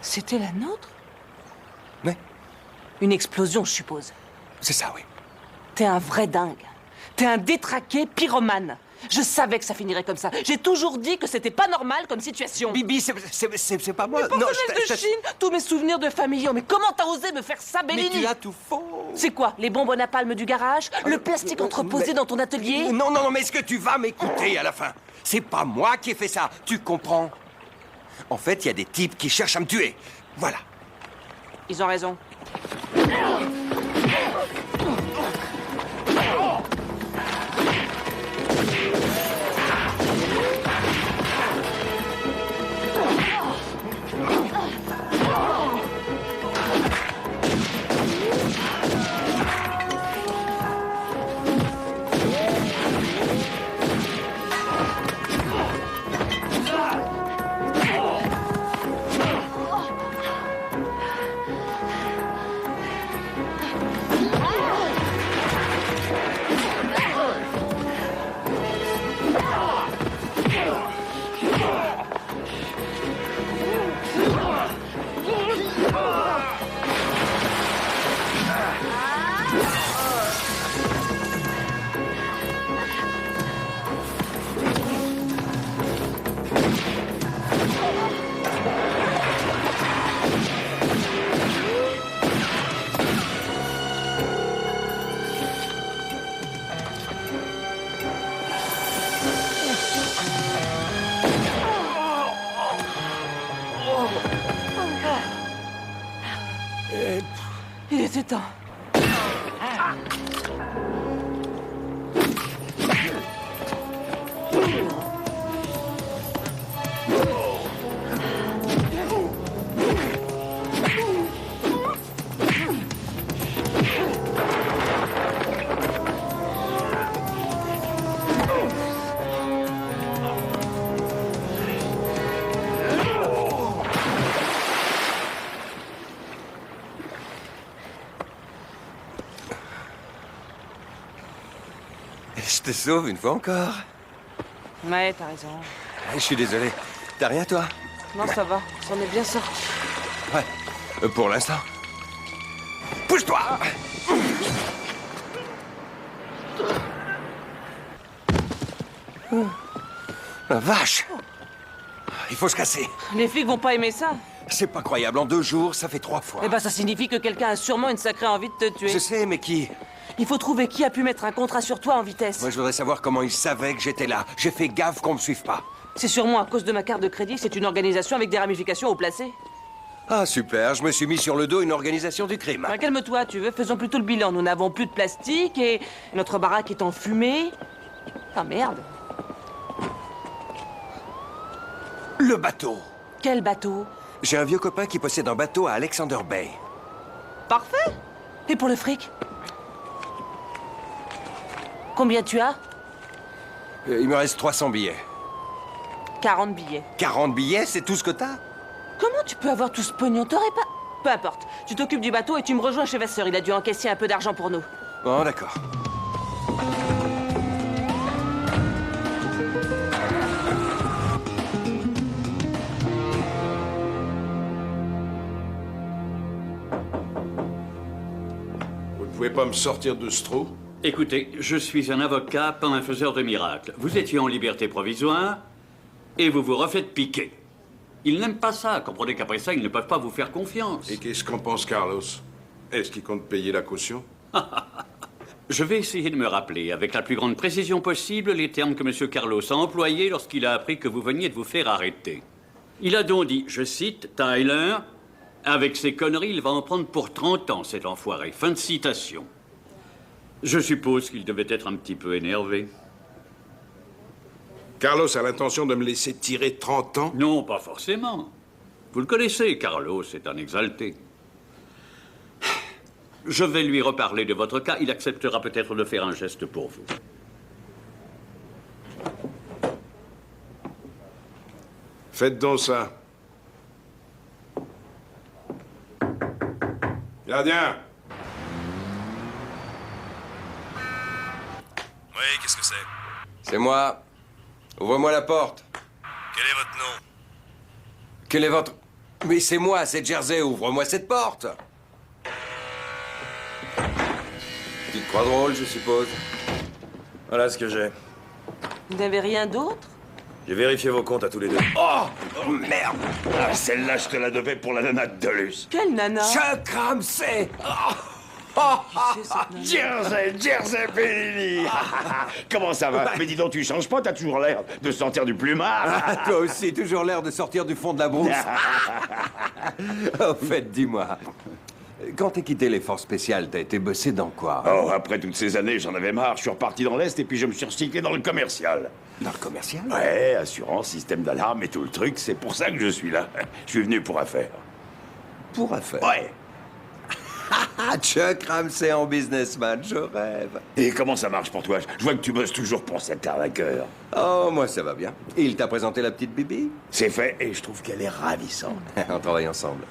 C'était la nôtre?
Oui.
Une explosion, je suppose.
C'est ça, oui.
T'es un vrai dingue. T'es un détraqué pyromane. Je savais que ça finirait comme ça. J'ai toujours dit que c'était pas normal comme situation.
Bibi, c'est pas moi.
Mais pour de Chine, tous mes souvenirs de famille. Mais comment t'as osé me faire ça, Bellini?
Mais tu as tout faux.
C'est quoi? Les bonbons à napalm du garage? Le plastique entreposé dans ton atelier?
Non, mais est-ce que tu vas m'écouter à la fin? C'est pas moi qui ai fait ça, tu comprends? En fait, il y a des types qui cherchent à me tuer. Voilà.
Ils ont raison. Il était temps.
Je te sauve une fois encore.
Ouais, t'as raison.
Je suis désolé. T'as rien, toi?
Non, ça va. C'en est bien sorti.
Ouais. Pour l'instant. Bouge-toi! La vache! Il faut se casser.
Les flics vont pas aimer ça.
C'est pas croyable. En 2 jours, ça fait 3 fois.
Eh ben, ça signifie que quelqu'un a sûrement une sacrée envie de te tuer.
Je sais, mais qui?
Il faut trouver qui a pu mettre un contrat sur toi en vitesse.
Moi, je voudrais savoir comment ils savaient que j'étais là. J'ai fait gaffe qu'on me suive pas.
C'est sûrement à cause de ma carte de crédit. C'est une organisation avec des ramifications au placé.
Ah, super. Je me suis mis sur le dos une organisation du crime.
Ben, calme-toi, tu veux. Faisons plutôt le bilan. Nous n'avons plus de plastique et notre baraque est en fumée. Ah, merde.
Le bateau.
Quel bateau?
J'ai un vieux copain qui possède un bateau à Alexander Bay.
Parfait. Et pour le fric? Combien tu as?
Il me reste 300 billets.
40 billets.
40 billets, c'est tout ce que t'as?
Comment tu peux avoir tout ce pognon? T'aurais pas... Peu importe. Tu t'occupes du bateau et tu me rejoins chez Vasseur. Il a dû encaisser un peu d'argent pour nous.
Bon, d'accord.
Vous ne pouvez pas me sortir de ce trou?
Écoutez, je suis un avocat, pas un faiseur de miracles. Vous étiez en liberté provisoire et vous vous refaites piquer. Ils n'aiment pas ça. Comprenez qu'après ça, ils ne peuvent pas vous faire confiance.
Et qu'est-ce qu'en pense Carlos? Est-ce qu'il compte payer la caution?
Je vais essayer de me rappeler, avec la plus grande précision possible, les termes que M. Carlos a employés lorsqu'il a appris que vous veniez de vous faire arrêter. Il a donc dit, je cite, Tyler, avec ses conneries, il va en prendre pour 30 ans, cet enfoiré. Fin de citation. Je suppose qu'il devait être un petit peu énervé.
Carlos a l'intention de me laisser tirer 30 ans?
Non, pas forcément. Vous le connaissez, Carlos, c'est un exalté. Je vais lui reparler de votre cas. Il acceptera peut-être de faire un geste pour vous.
Faites donc ça. Gardien!
Oui, qu'est-ce que c'est?
C'est moi. Ouvre-moi la porte.
Quel est votre nom?
Quel est votre... Mais c'est moi, c'est Jersey. Ouvre-moi cette porte. Tu te crois drôle, je suppose?
Voilà ce que j'ai.
Vous n'avez rien d'autre?
J'ai vérifié vos comptes à tous les deux.
Oh, merde! Ah, celle-là, je te la devais pour la nana de Luce.
Quelle nana?
Chuck Ramsey!
Jersey Bellini! Comment ça va? Mais dis donc, tu changes pas, t'as toujours l'air de sentir du plumard.
Toi aussi, toujours l'air de sortir du fond de la brousse. Au fait, dis-moi, quand t'as quitté les forces spéciales, t'as été bossé dans quoi?
Oh, après toutes ces années, j'en avais marre. Je suis reparti dans l'Est et puis je me suis recyclé dans le commercial.
Dans le commercial?
Ouais, assurance, système d'alarme et tout le truc. C'est pour ça que je suis là. Je suis venu pour affaires.
Pour affaires?
Ouais.
Chuck Ramsey en businessman, je rêve.
Et comment ça marche pour toi? Je vois que tu bosses toujours pour cet arnaqueur.
Oh, moi ça va bien. Et il t'a présenté la petite Bibi?
C'est fait et je trouve qu'elle est ravissante.
On travaille ensemble.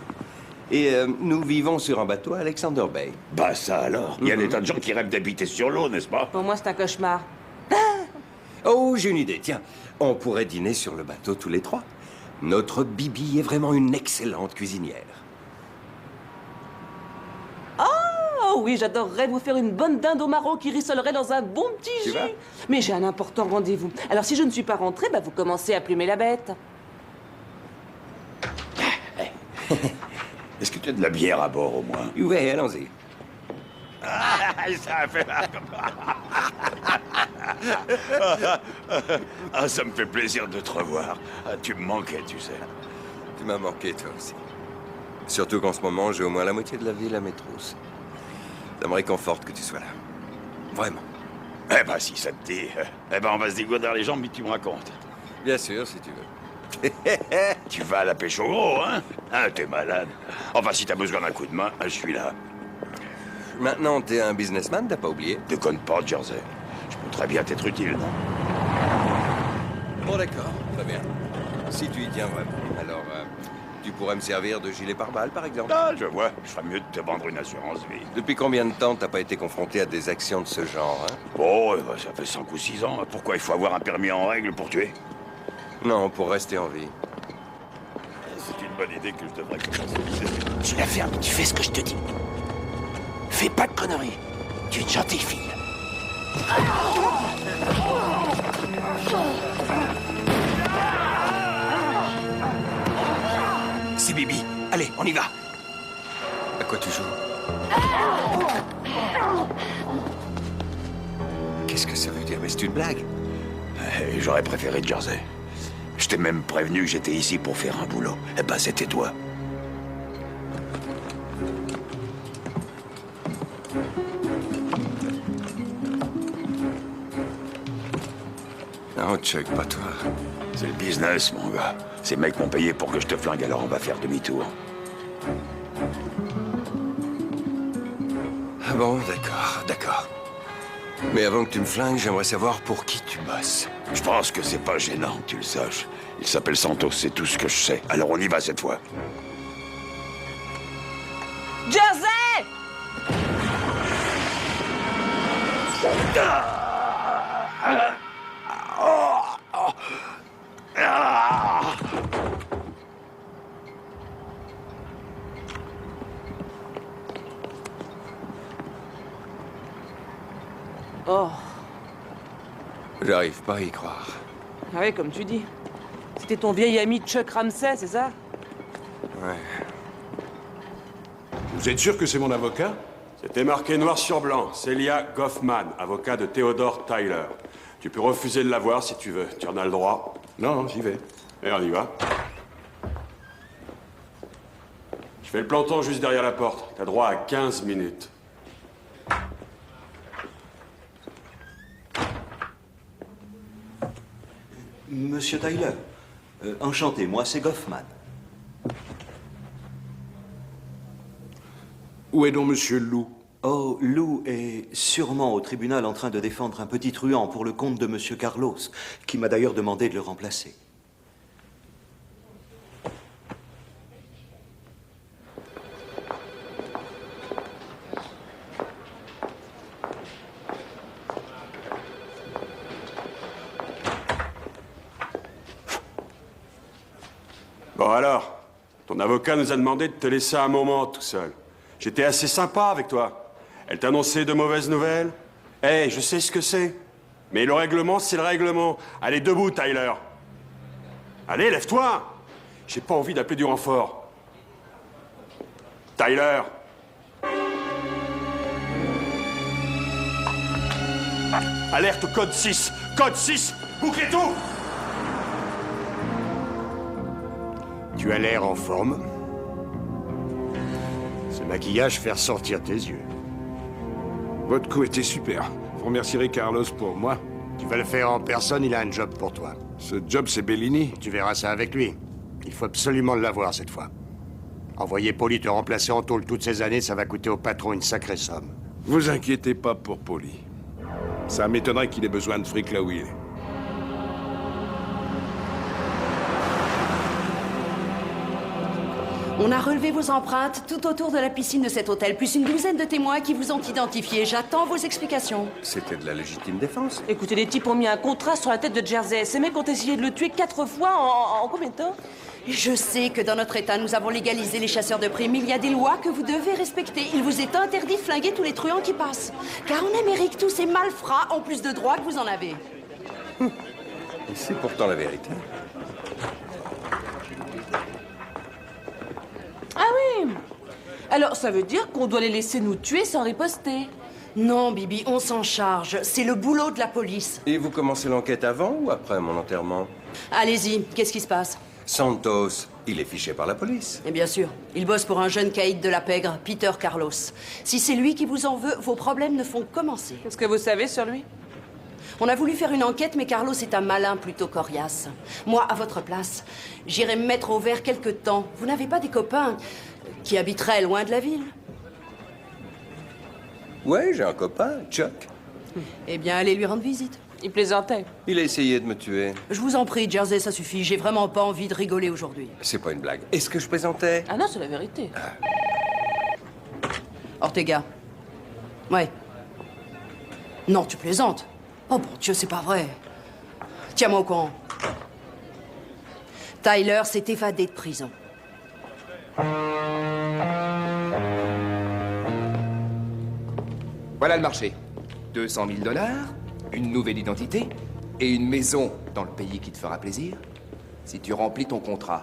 Et nous vivons sur un bateau à Alexander Bay.
Bah ça alors. Il y a des tas de gens qui rêvent d'habiter sur l'eau, n'est-ce pas?
Pour moi, c'est un cauchemar.
Oh, j'ai une idée. Tiens, on pourrait dîner sur le bateau tous les trois. Notre Bibi est vraiment une excellente cuisinière.
Oh oui, j'adorerais vous faire une bonne dinde au marron qui rissolerait dans un bon petit
Tu
jus.
vas?
Mais j'ai un important rendez-vous. Alors si je ne suis pas rentrée, bah vous commencez à plumer la bête.
Est-ce que tu as de la bière à bord au moins?
Oui, allons-y.
Ça fait... Ah, ça me fait plaisir de te revoir. Ah, tu me manquais, tu sais.
Tu m'as manqué, toi aussi. Surtout qu'en ce moment, j'ai au moins la moitié de la ville à mes trousses. Ça me réconforte que tu sois là. Vraiment.
Eh ben, si ça te dit, eh ben, on va se dégourdir les jambes, mais tu me racontes.
Bien sûr, si tu veux.
Tu vas à la pêche au gros, hein? Ah, t'es malade. Enfin, si t'as besoin d'un coup de main, je suis là.
Maintenant, t'es un businessman, t'as pas oublié?
Déconne pas, Jersey. Je peux très bien t'être utile, non?
Bon, d'accord, très bien. Si tu y tiens vraiment, alors tu pourrais me servir de gilet pare-balles, par exemple.
Ah, je vois. Je ferais mieux de te vendre une assurance vie.
Depuis combien de temps t'as pas été confronté à des actions de ce genre, hein?
Oh, bah, ça fait 5 ou 6 ans. Pourquoi il faut avoir un permis en règle pour tuer?
Non, pour rester en vie.
C'est une bonne idée que je devrais commencer.
Tu la fermes, tu fais ce que je te dis. Fais pas de conneries. Tu es une gentille fille. C'est Bibi. Allez, on y va.
À quoi tu joues? Qu'est-ce que ça veut dire? Mais c'est une blague.
J'aurais préféré Jersey. Je t'ai même prévenu que j'étais ici pour faire un boulot. Eh ben, c'était toi.
Non, Chuck, pas toi.
C'est le business, mon gars. Ces mecs m'ont payé pour que je te flingue, alors on va faire demi-tour.
Ah bon, d'accord, d'accord. Mais avant que tu me flingues, j'aimerais savoir pour qui tu bosses.
Je pense que c'est pas gênant que tu le saches. Il s'appelle Santos, c'est tout ce que je sais. Alors on y va cette fois.
Jersey! Oh.
J'arrive pas à y croire.
Ah ouais, comme tu dis. C'était ton vieil ami Chuck Ramsey, c'est ça?
Ouais.
Vous êtes sûr que c'est mon avocat? C'était marqué noir sur blanc. Celia Goffman, avocat de Theodore Tyler. Tu peux refuser de la voir si tu veux. Tu en as le droit. Non, j'y vais. Et on y va. Je fais le planton juste derrière la porte. T'as droit à 15 minutes.
Monsieur Tyler, enchanté, moi c'est Goffman.
Où est donc Monsieur Lou?
Oh, Lou est sûrement au tribunal en train de défendre un petit truand pour le compte de Monsieur Carlos, qui m'a d'ailleurs demandé de le remplacer.
Bon alors, ton avocat nous a demandé de te laisser un moment tout seul. J'étais assez sympa avec toi. Elle t'a annoncé de mauvaises nouvelles? Eh, je sais ce que c'est. Mais le règlement, c'est le règlement. Allez, debout, Tyler. Allez, lève-toi. J'ai pas envie d'appeler du renfort. Tyler. Alerte code 6. Code 6. Bouclez tout.
Tu as l'air en forme. Ce maquillage fait ressortir tes yeux.
Votre coup était super. Vous remercierez Carlos pour moi.
Tu vas le faire en personne, il a un job pour toi.
Ce job, c'est Bellini.
Tu verras ça avec lui. Il faut absolument l'avoir cette fois. Envoyer Paulie te remplacer en tôle toutes ces années, ça va coûter au patron une sacrée somme.
Vous inquiétez pas pour Paulie. Ça m'étonnerait qu'il ait besoin de fric là où il est.
On a relevé vos empreintes tout autour de la piscine de cet hôtel, plus une douzaine de témoins qui vous ont identifié. J'attends vos explications.
C'était de la légitime défense.
Écoutez, les types ont mis un contrat sur la tête de Jersey. Ces mecs ont essayé de le tuer 4 fois en combien de temps?
Je sais que dans notre État, nous avons légalisé les chasseurs de primes. Il y a des lois que vous devez respecter. Il vous est interdit de flinguer tous les truands qui passent. Car en Amérique, tous ces malfrats ont plus de droits que vous en avez.
C'est pourtant la vérité.
Ah oui. Alors, ça veut dire qu'on doit les laisser nous tuer sans riposter?
Non, Bibi, on s'en charge. C'est le boulot de la police.
Et vous commencez l'enquête avant ou après mon enterrement?
Allez-y, qu'est-ce qui se passe?
Santos, il est fiché par la police.
Et bien sûr, il bosse pour un jeune caïd de la pègre, Peter Carlos. Si c'est lui qui vous en veut, vos problèmes ne font que commencer.
Qu'est-ce que vous savez sur lui?
On a voulu faire une enquête, mais Carlos est un malin plutôt coriace. Moi, à votre place, j'irai me mettre au vert quelque temps. Vous n'avez pas des copains qui habiteraient loin de la ville?
Ouais, j'ai un copain, Chuck.
Eh bien, allez lui rendre visite.
Il plaisantait.
Il a essayé de me tuer.
Je vous en prie, Jersey, ça suffit. J'ai vraiment pas envie de rigoler aujourd'hui.
C'est pas une blague. Est-ce que je plaisantais?
Ah non, c'est la vérité.
Ortega. Ouais. Non, tu plaisantes. Oh mon Dieu, c'est pas vrai. Tiens-moi au courant. Tyler s'est évadé de prison.
Voilà le marché. 200 000 $, une nouvelle identité et une maison dans le pays qui te fera plaisir si tu remplis ton contrat.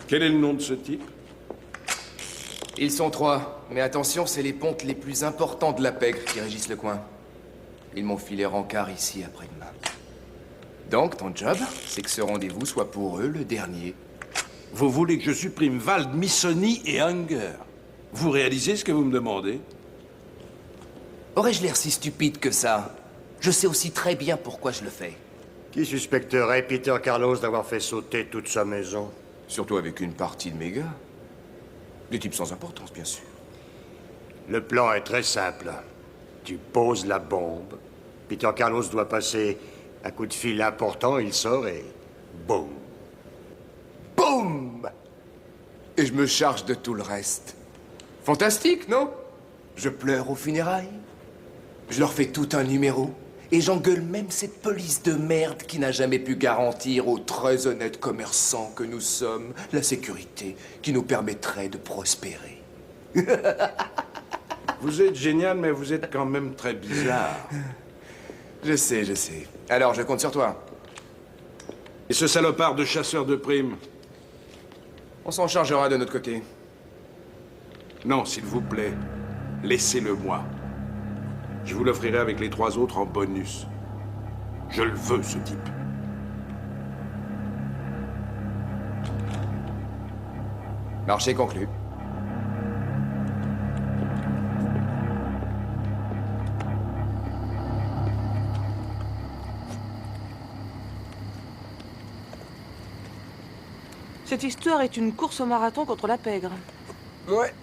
Quel est le nom de ce type?
Ils sont 3, mais attention, c'est les pontes les plus importants de la pègre qui régissent le coin. Ils m'ont filé rencard ici après-demain. Donc, ton job, c'est que ce rendez-vous soit pour eux le dernier.
Vous voulez que je supprime Vald, Missoni et Hunger? Vous réalisez ce que vous me demandez?
Aurais-je l'air si stupide que ça? Je sais aussi très bien pourquoi je le fais.
Qui suspecterait Peter Carlos d'avoir fait sauter toute sa maison?
Surtout avec une partie de mes gars. Des types sans importance, bien sûr.
Le plan est très simple. Tu poses la bombe. Peter Carlos doit passer un coup de fil important, il sort et... boum.
Boum! Et je me charge de tout le reste. Fantastique, non? Je pleure aux funérailles. Je leur fais tout un numéro. Et j'engueule même cette police de merde qui n'a jamais pu garantir aux très honnêtes commerçants que nous sommes la sécurité qui nous permettrait de prospérer.
Vous êtes génial, mais vous êtes quand même très bizarre.
Je sais, je sais. Alors, je compte sur toi.
Et ce salopard de chasseur de primes?
On s'en chargera de notre côté.
Non, s'il vous plaît. Laissez-le moi. Je vous l'offrirai avec les 3 autres en bonus. Je le veux, ce type.
Marché conclu.
Cette histoire est une course au marathon contre la pègre.
Ouais.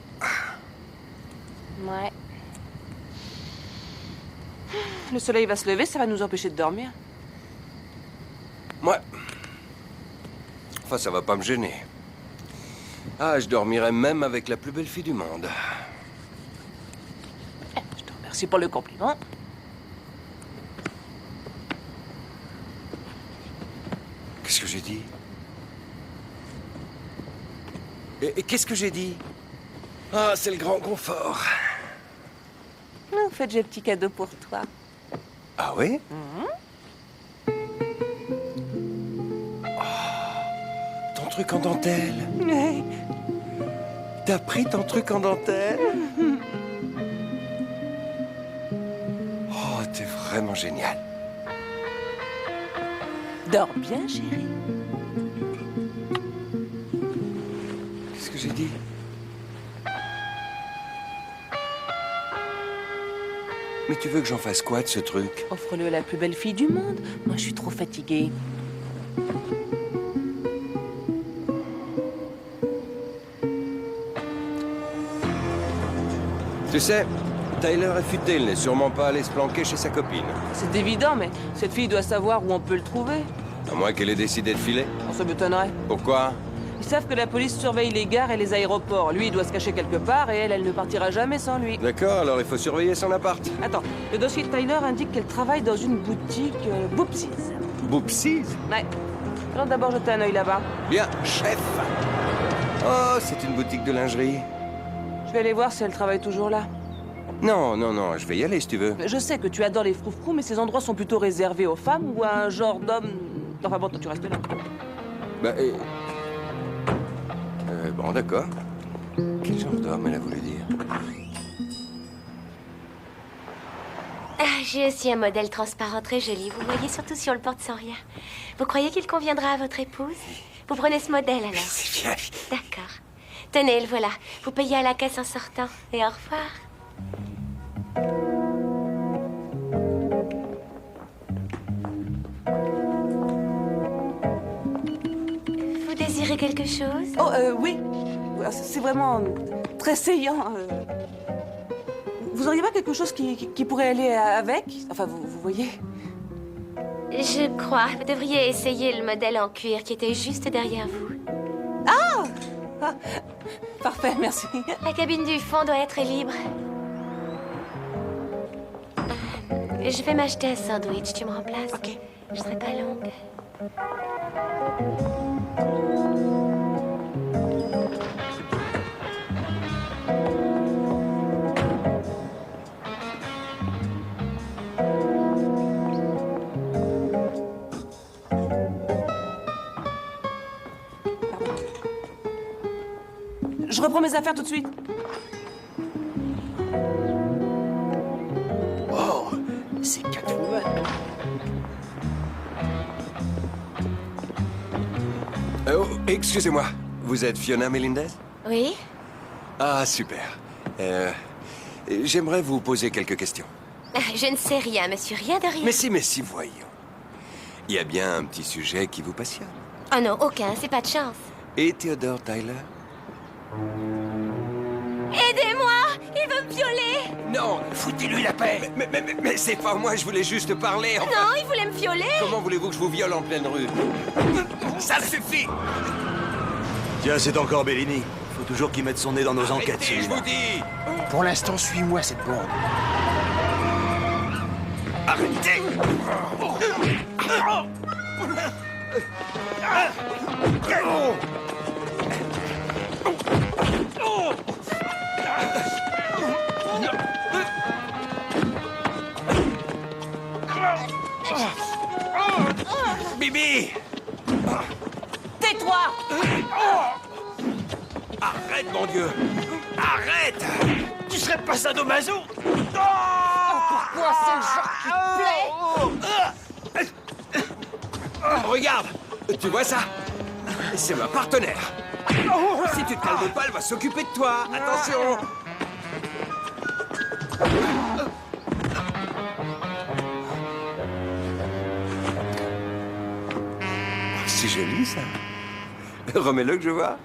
Ouais. Le soleil va se lever, ça va nous empêcher de dormir.
Ouais. Enfin, ça va pas me gêner. Ah, je dormirai même avec la plus belle fille du monde.
Je te remercie pour le compliment.
Qu'est-ce que j'ai dit? Et qu'est-ce que j'ai dit? Ah, c'est le grand confort.
En fait, j'ai un petit cadeau pour toi.
Ah oui? Ton truc en dentelle.
Oui.
T'as pris ton truc en dentelle? Oh, t'es vraiment génial.
Dors bien, chérie.
Qu'est-ce que j'ai dit? Mais tu veux que j'en fasse quoi de ce truc?
Offre-le à la plus belle fille du monde. Moi, je suis trop fatiguée.
Tu sais, Tyler est futé, il n'est sûrement pas allé se planquer chez sa copine.
C'est évident, mais cette fille doit savoir où on peut le trouver.
À moins qu'elle ait décidé de filer.
Ça m'étonnerait.
Pourquoi?
Ils savent que la police surveille les gares et les aéroports. Lui, il doit se cacher quelque part et elle ne partira jamais sans lui.
D'accord, alors il faut surveiller son appart.
Attends, le dossier de Tyler indique qu'elle travaille dans une boutique Boopsies.
Boopsies?
Ouais. Allons d'abord jeter un œil là-bas.
Bien, chef. Oh, c'est une boutique de lingerie.
Je vais aller voir si elle travaille toujours là.
Non, non, non, je vais y aller si tu veux.
Je sais que tu adores les froufrous, mais ces endroits sont plutôt réservés aux femmes ou à un genre d'homme... Enfin bon, toi, tu restes là.
Bah, bon, d'accord. Quel genre d'homme elle a voulu dire?
Ah, j'ai aussi un modèle transparent très joli. Vous voyez, surtout si on le porte sans rien. Vous croyez qu'il conviendra à votre épouse? Vous prenez ce modèle, alors?
C'est bien.
D'accord. Tenez, le voilà. Vous payez à la caisse en sortant. Et au revoir. Vous désirez quelque chose?
Oh, oui. C'est vraiment très saillant. Vous auriez pas quelque chose qui pourrait aller avec? Enfin, vous voyez?
Je crois. Vous devriez essayer le modèle en cuir qui était juste derrière vous.
Ah, parfait, merci.
La cabine du fond doit être libre. Je vais m'acheter un sandwich. Tu me remplaces?
Ok.
Je serai pas longue.
Je reprends mes affaires tout de suite.
Oh, c'est Catwoman.
Oh, excusez-moi. Vous êtes Fiona Melendez?
Oui?
Ah, super. J'aimerais vous poser quelques questions.
Je ne sais rien, monsieur. Rien de rien.
Mais si, voyons. Il y a bien un petit sujet qui vous passionne.
Oh non, aucun. C'est pas de chance.
Et Theodore Tyler?
Aidez-moi! Il veut me violer!
Non, foutez-lui la paix! Mais c'est pas moi, je voulais juste parler. Enfin,
Non, il voulait me violer!
comment voulez-vous que je vous viole en pleine rue? Ça suffit!
Tiens, c'est encore Bellini. Faut toujours qu'il mette son nez dans nos enquêtes,
Arrêtez, je
celui-là.
vous dis!
Pour l'instant, suis-moi, cette bande.
Arrêtez! Bibi!
Tais-toi!
Arrête, mon Dieu! Arrête!
Tu serais pas sadomaso?
Pourquoi c'est le genre qui te plaît?
Regarde! Tu vois ça? C'est ma partenaire. Si tu te calmes pas, elle va s'occuper de toi. Attention! C'est joli, ça. Remets-le que je vois.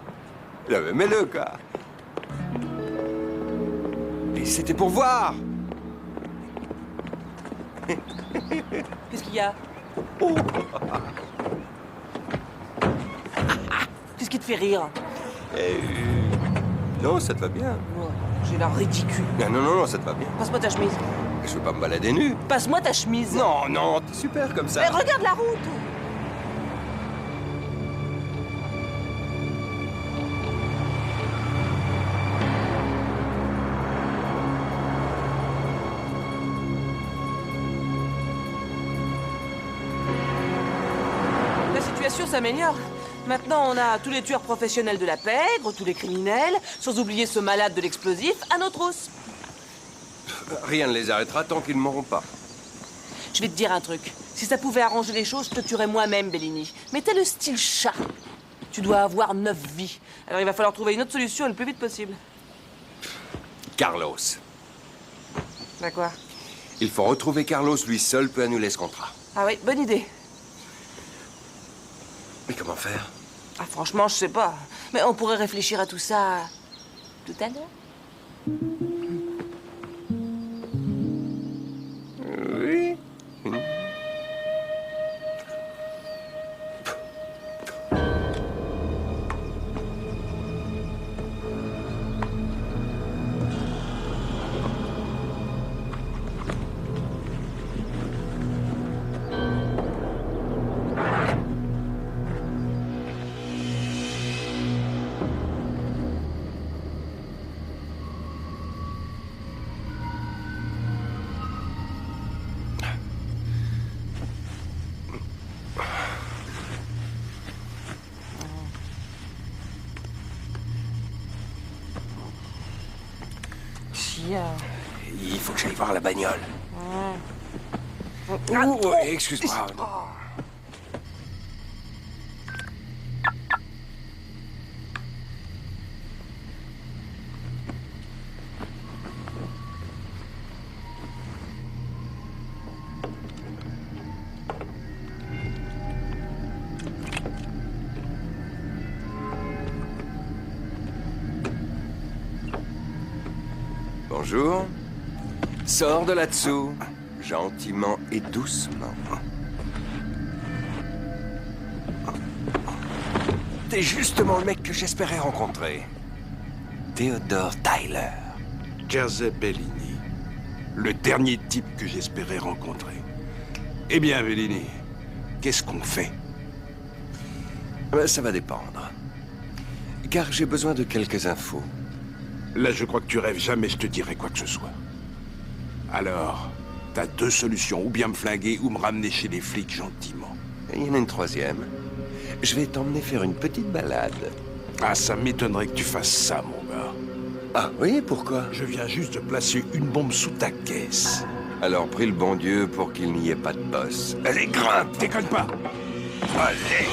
Non, mais mets-le, quoi. Et c'était pour voir.
Qu'est-ce qu'il y a? Qu'est-ce qui te fait rire?
Non, ça te va bien.
J'ai l'air ridicule.
Non, ça te va bien.
Passe-moi ta chemise.
Je veux pas me balader nu.
Passe-moi ta chemise.
Non, t'es super comme ça.
Mais regarde la route. s'améliore. Maintenant, on a tous les tueurs professionnels de la pègre, tous les criminels, sans oublier ce malade de l'explosif, à nos trousses.
Rien ne les arrêtera tant qu'ils ne m'auront pas.
Je vais te dire un truc. Si ça pouvait arranger les choses, je te tuerais moi-même, Bellini. Mais t'es le style chat. Tu dois avoir 9 vies. Alors il va falloir trouver une autre solution le plus vite possible.
Carlos.
Bah quoi?
Il faut retrouver Carlos, lui seul peut annuler ce contrat.
Ah oui, bonne idée.
Mais comment faire?
Ah franchement, je sais pas. Mais on pourrait réfléchir à tout ça... tout à l'heure.
Oui. Il faut que j'aille voir la bagnole. Excuse-moi. Bonjour. Sors de là-dessous, gentiment et doucement. T'es justement le mec que j'espérais rencontrer. Theodore Tyler.
Jersey Bellini. Le dernier type que j'espérais rencontrer. Eh bien, Bellini, qu'est-ce qu'on fait?
Ça va dépendre. Car j'ai besoin de quelques infos.
Là, je crois que tu rêves, jamais je te dirai quoi que ce soit. Alors, t'as 2 solutions, ou bien me flinguer, ou me ramener chez les flics gentiment.
Il y en a une troisième. Je vais t'emmener faire une petite balade.
Ah, ça m'étonnerait que tu fasses ça, mon gars.
Ah oui, pourquoi?
Je viens juste de placer une bombe sous ta caisse.
Alors prie le bon Dieu pour qu'il n'y ait pas de boss. Allez, grimpe!
Déconne pas!
Allez!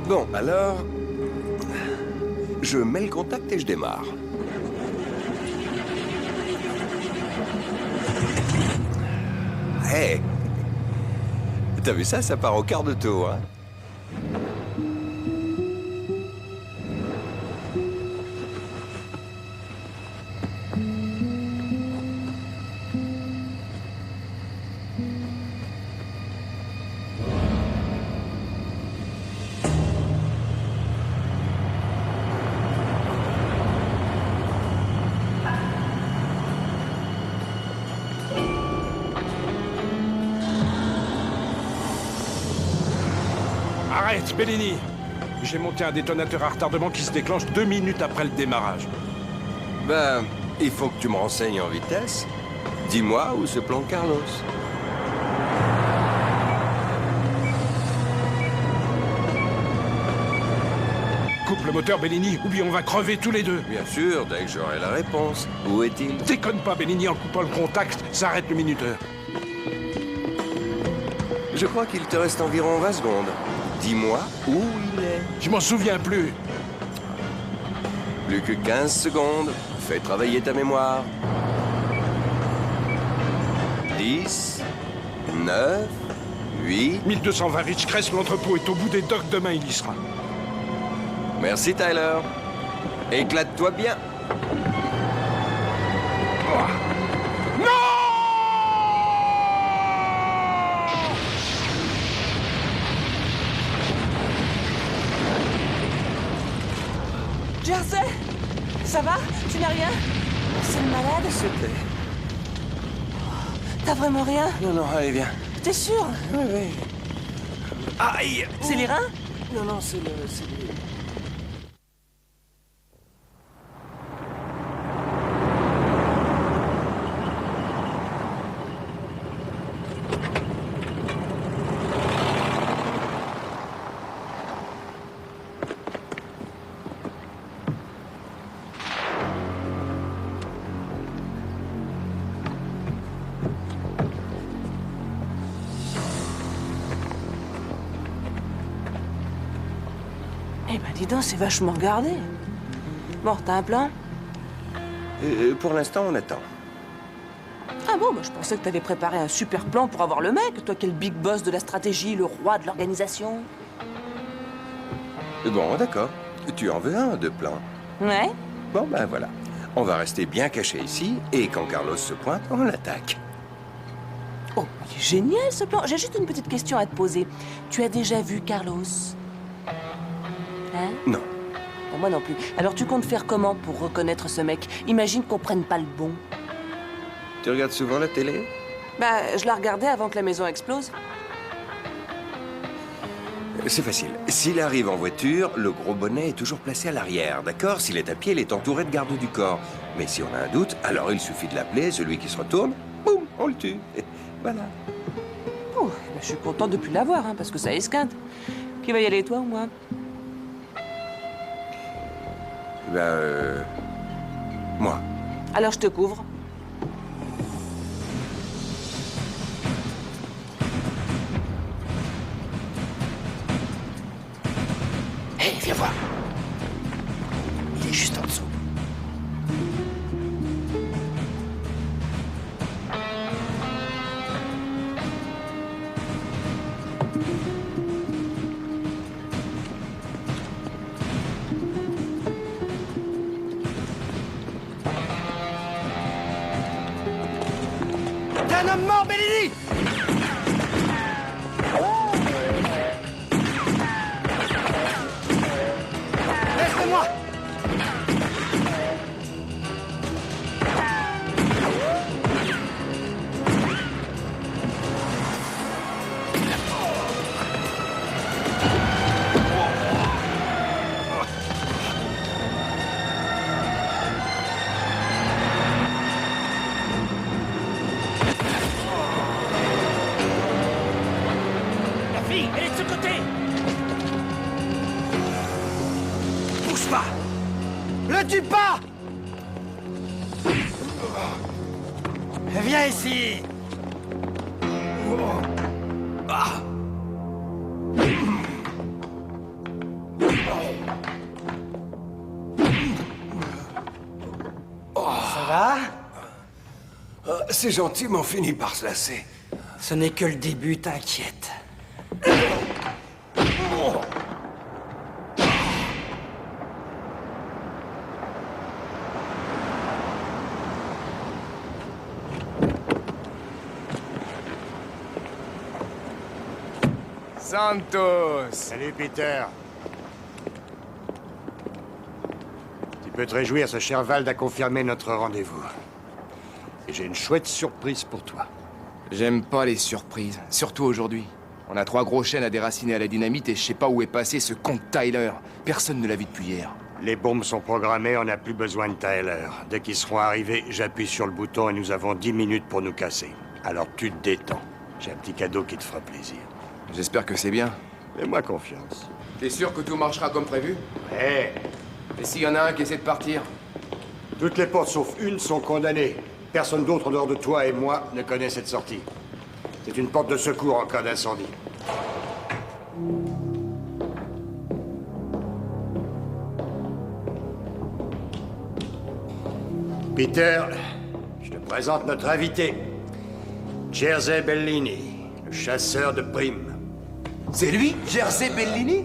Bon, alors... je mets le contact et je démarre. Hé! T'as vu ça? Ça part au quart de tour, hein?
Arrête, Bellini! J'ai monté un détonateur à retardement qui se déclenche 2 minutes après le démarrage.
Ben, il faut que tu me renseignes en vitesse. Dis-moi où se plante Carlos.
Coupe le moteur, Bellini, ou bien on va crever tous les deux.
Bien sûr, dès que j'aurai la réponse. Où est-il?
Déconne pas, Bellini, en coupant le contact, ça arrête le minuteur.
Je crois qu'il te reste environ 20 secondes. Dis-moi où il est.
Je m'en souviens plus.
Plus que 15 secondes. Fais travailler ta mémoire. 10, 9, 8...
1220 Ridgecrest, l'entrepôt est au bout des docks, demain il y sera.
Merci, Tyler. Éclate-toi bien.
Jersey, ça va? Tu n'as rien? C'est le malade?
S'il te plaît.
T'as vraiment rien?
Non, non, allez, viens.
T'es sûr?
Oui, oui. Aïe!
C'est les reins?
Non, non, c'est le...
Eh ben dis donc, c'est vachement regardé. Bon, t'as un plan?
Pour l'instant, on attend.
Ah bon, bah, je pensais que t'avais préparé un super plan pour avoir le mec. Toi qui es le big boss de la stratégie, le roi de l'organisation.
Bon, d'accord. Tu en veux un de plan?
Ouais.
Bon, ben voilà. On va rester bien caché ici, et quand Carlos se pointe, on l'attaque.
Oh, il est génial ce plan. J'ai juste une petite question à te poser. Tu as déjà vu Carlos? Hein?
Non.
Bon, moi non plus. Alors tu comptes faire comment pour reconnaître ce mec? Imagine qu'on prenne pas le bon.
Tu regardes souvent la télé?
Bah, je la regardais avant que la maison explose.
C'est facile. S'il arrive en voiture, le gros bonnet est toujours placé à l'arrière, d'accord? S'il est à pied, il est entouré de gardes du corps. Mais si on a un doute, alors il suffit de l'appeler, celui qui se retourne, boum, on le tue. Et voilà.
Oh, bah, je suis contente de plus l'avoir, hein, parce que ça esquinte. Qui va y aller, toi ou moi?
Moi.
Alors je te couvre.
Hé, viens voir. Il est juste en dessous.
T'es un homme mort, Bellini! Laisse-moi!
La fille, elle est de ce côté. Bouge pas.
Le tue pas! Viens ici! Ça va?
C'est gentil, mais on finit par se lasser.
Ce n'est que le début, t'inquiète.
Santos!
Salut, Peter. Tu peux te réjouir, ce cher Vald a confirmé notre rendez-vous. Et j'ai une chouette surprise pour toi.
J'aime pas les surprises, surtout aujourd'hui. On a 3 gros chênes à déraciner à la dynamite et je sais pas où est passé ce con de Tyler. Personne ne l'a vu depuis hier.
Les bombes sont programmées, on n'a plus besoin de Tyler. Dès qu'ils seront arrivés, j'appuie sur le bouton et nous avons 10 minutes pour nous casser. Alors tu te détends. J'ai un petit cadeau qui te fera plaisir.
J'espère que c'est bien.
Fais-moi confiance.
T'es sûr que tout marchera comme prévu?
Ouais.
Et s'il y en a un qui essaie de partir?
Toutes les portes sauf une sont condamnées. Personne d'autre en dehors de toi et moi ne connaît cette sortie. C'est une porte de secours en cas d'incendie. Peter, je te présente notre invité. Jersey Bellini, le chasseur de primes.
C'est lui, Jersey Bellini?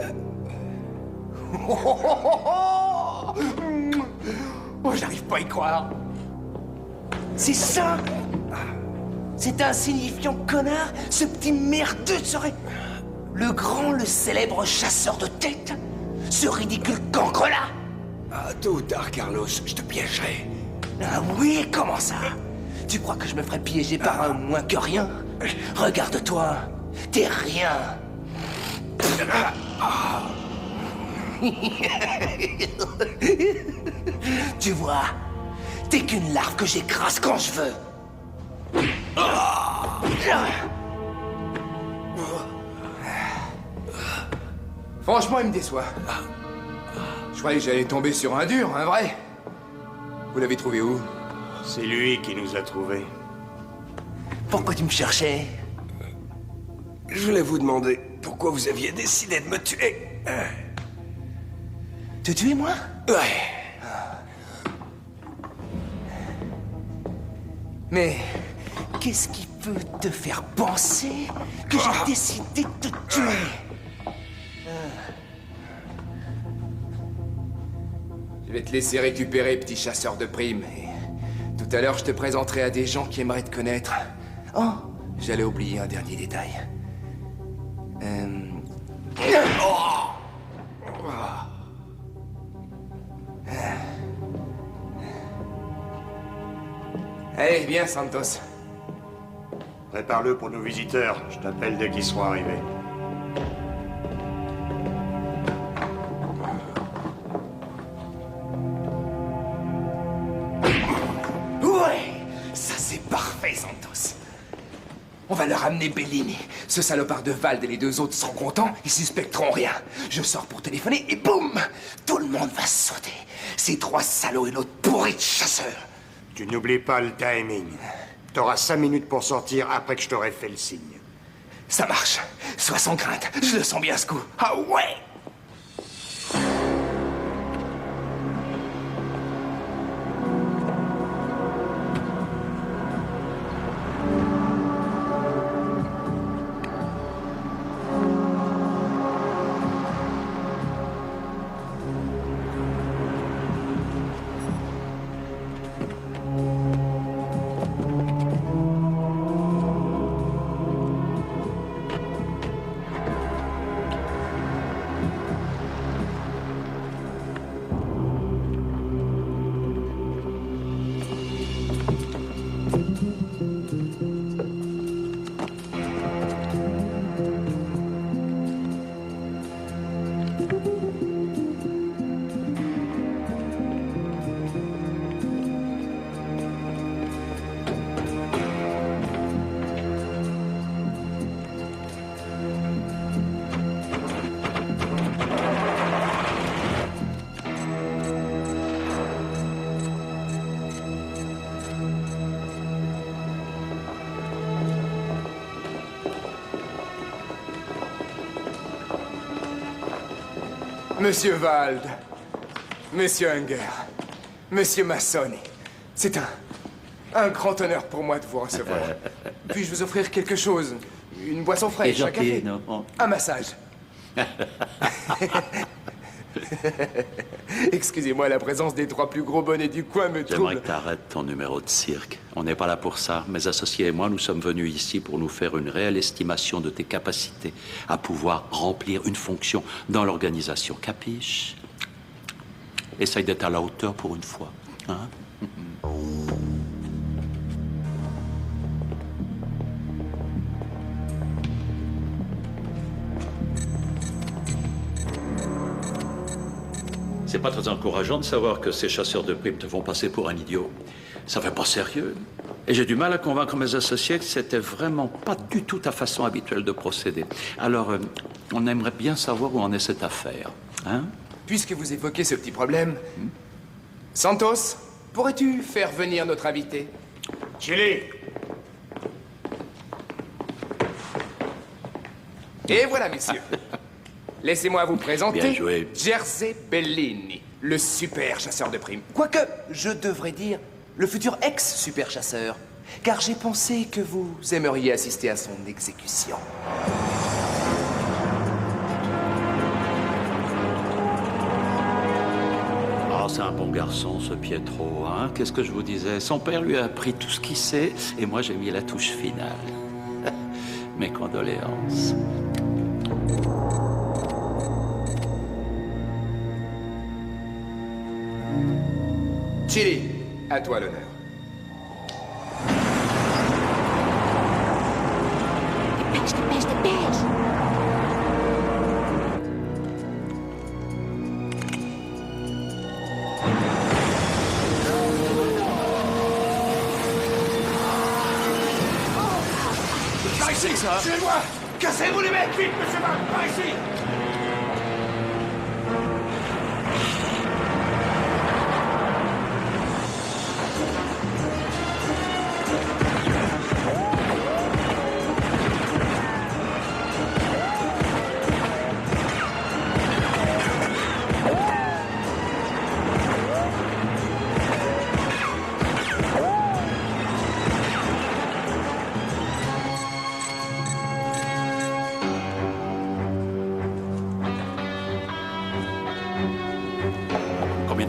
Oh, j'arrive pas à y croire. C'est ça? Cet insignifiant connard, ce petit merdeux serait le grand, le célèbre chasseur de tête? Ce ridicule cancre-là?
Ah, tôt ou tard, Carlos, je te piégerai.
Ah oui, comment ça? Tu crois que je me ferais piéger par un moins que rien? Regarde-toi, t'es rien. Tu vois, t'es qu'une larve que j'écrase quand je veux.
Franchement, il me déçoit. Je croyais que j'allais tomber sur un dur, un vrai. Vous l'avez trouvé où?
C'est lui qui nous a trouvés.
Pourquoi tu me cherchais?
Je voulais vous demander pourquoi vous aviez décidé de me tuer.
Te tuer, moi?
Ouais.
Mais qu'est-ce qui peut te faire penser que j'ai décidé de te tuer?
Je vais te laisser récupérer, petit chasseur de primes. Et tout à l'heure, je te présenterai à des gens qui aimeraient te connaître. Oh, j'allais oublier un dernier détail. Allez, viens, Santos.
Prépare-le pour nos visiteurs. Je t'appelle dès qu'ils seront arrivés.
Ouais! Ça, c'est parfait, Santos.
On va leur amener Bellini. Ce salopard de Vald et les deux autres sont contents, ils suspecteront rien. Je sors pour téléphoner et boum! Tout le monde va sauter. Ces trois salauds et l'autre pourri de chasseur.
Tu n'oublies pas le timing. T'auras 5 minutes pour sortir après que je t'aurai fait le signe.
Ça marche. Sois sans crainte. Je le sens bien, ce coup. Ah ouais! Monsieur Vald, Monsieur Unger, Monsieur Massoni, c'est un grand honneur pour moi de vous recevoir. Puis-je vous offrir quelque chose? Une boisson fraîche, un café? Un massage. Excusez-moi, la présence des trois plus gros bonnets du coin me trouble.
J'aimerais que t'arrêtes ton numéro de cirque. On n'est pas là pour ça. Mes associés et moi, nous sommes venus ici pour nous faire une réelle estimation de tes capacités à pouvoir remplir une fonction dans l'organisation. Capiche? Essaye d'être à la hauteur pour une fois. Hein? C'est pas très encourageant de savoir que ces chasseurs de primes te font passer pour un idiot. Ça fait pas sérieux. Et j'ai du mal à convaincre mes associés que c'était vraiment pas du tout ta façon habituelle de procéder. Alors, on aimerait bien savoir où en est cette affaire. Hein?
Puisque vous évoquez ce petit problème, Santos, pourrais-tu faire venir notre invité?
Chili!
Et voilà, messieurs. Laissez-moi vous présenter
Bien joué.
Jersey Bellini, le super chasseur de primes. Quoique, je devrais dire le futur ex-super chasseur, car j'ai pensé que vous aimeriez assister à son exécution.
Oh, c'est un bon garçon, ce Pietro, hein? Qu'est-ce que je vous disais? Son père lui a appris tout ce qu'il sait, et moi j'ai mis la touche finale. Mes condoléances.
Chili, à toi l'honneur.
Dépêche.
Par ici, ça! Suivez-moi! Cassez-vous les mecs! Vite, monsieur Vald, par ici!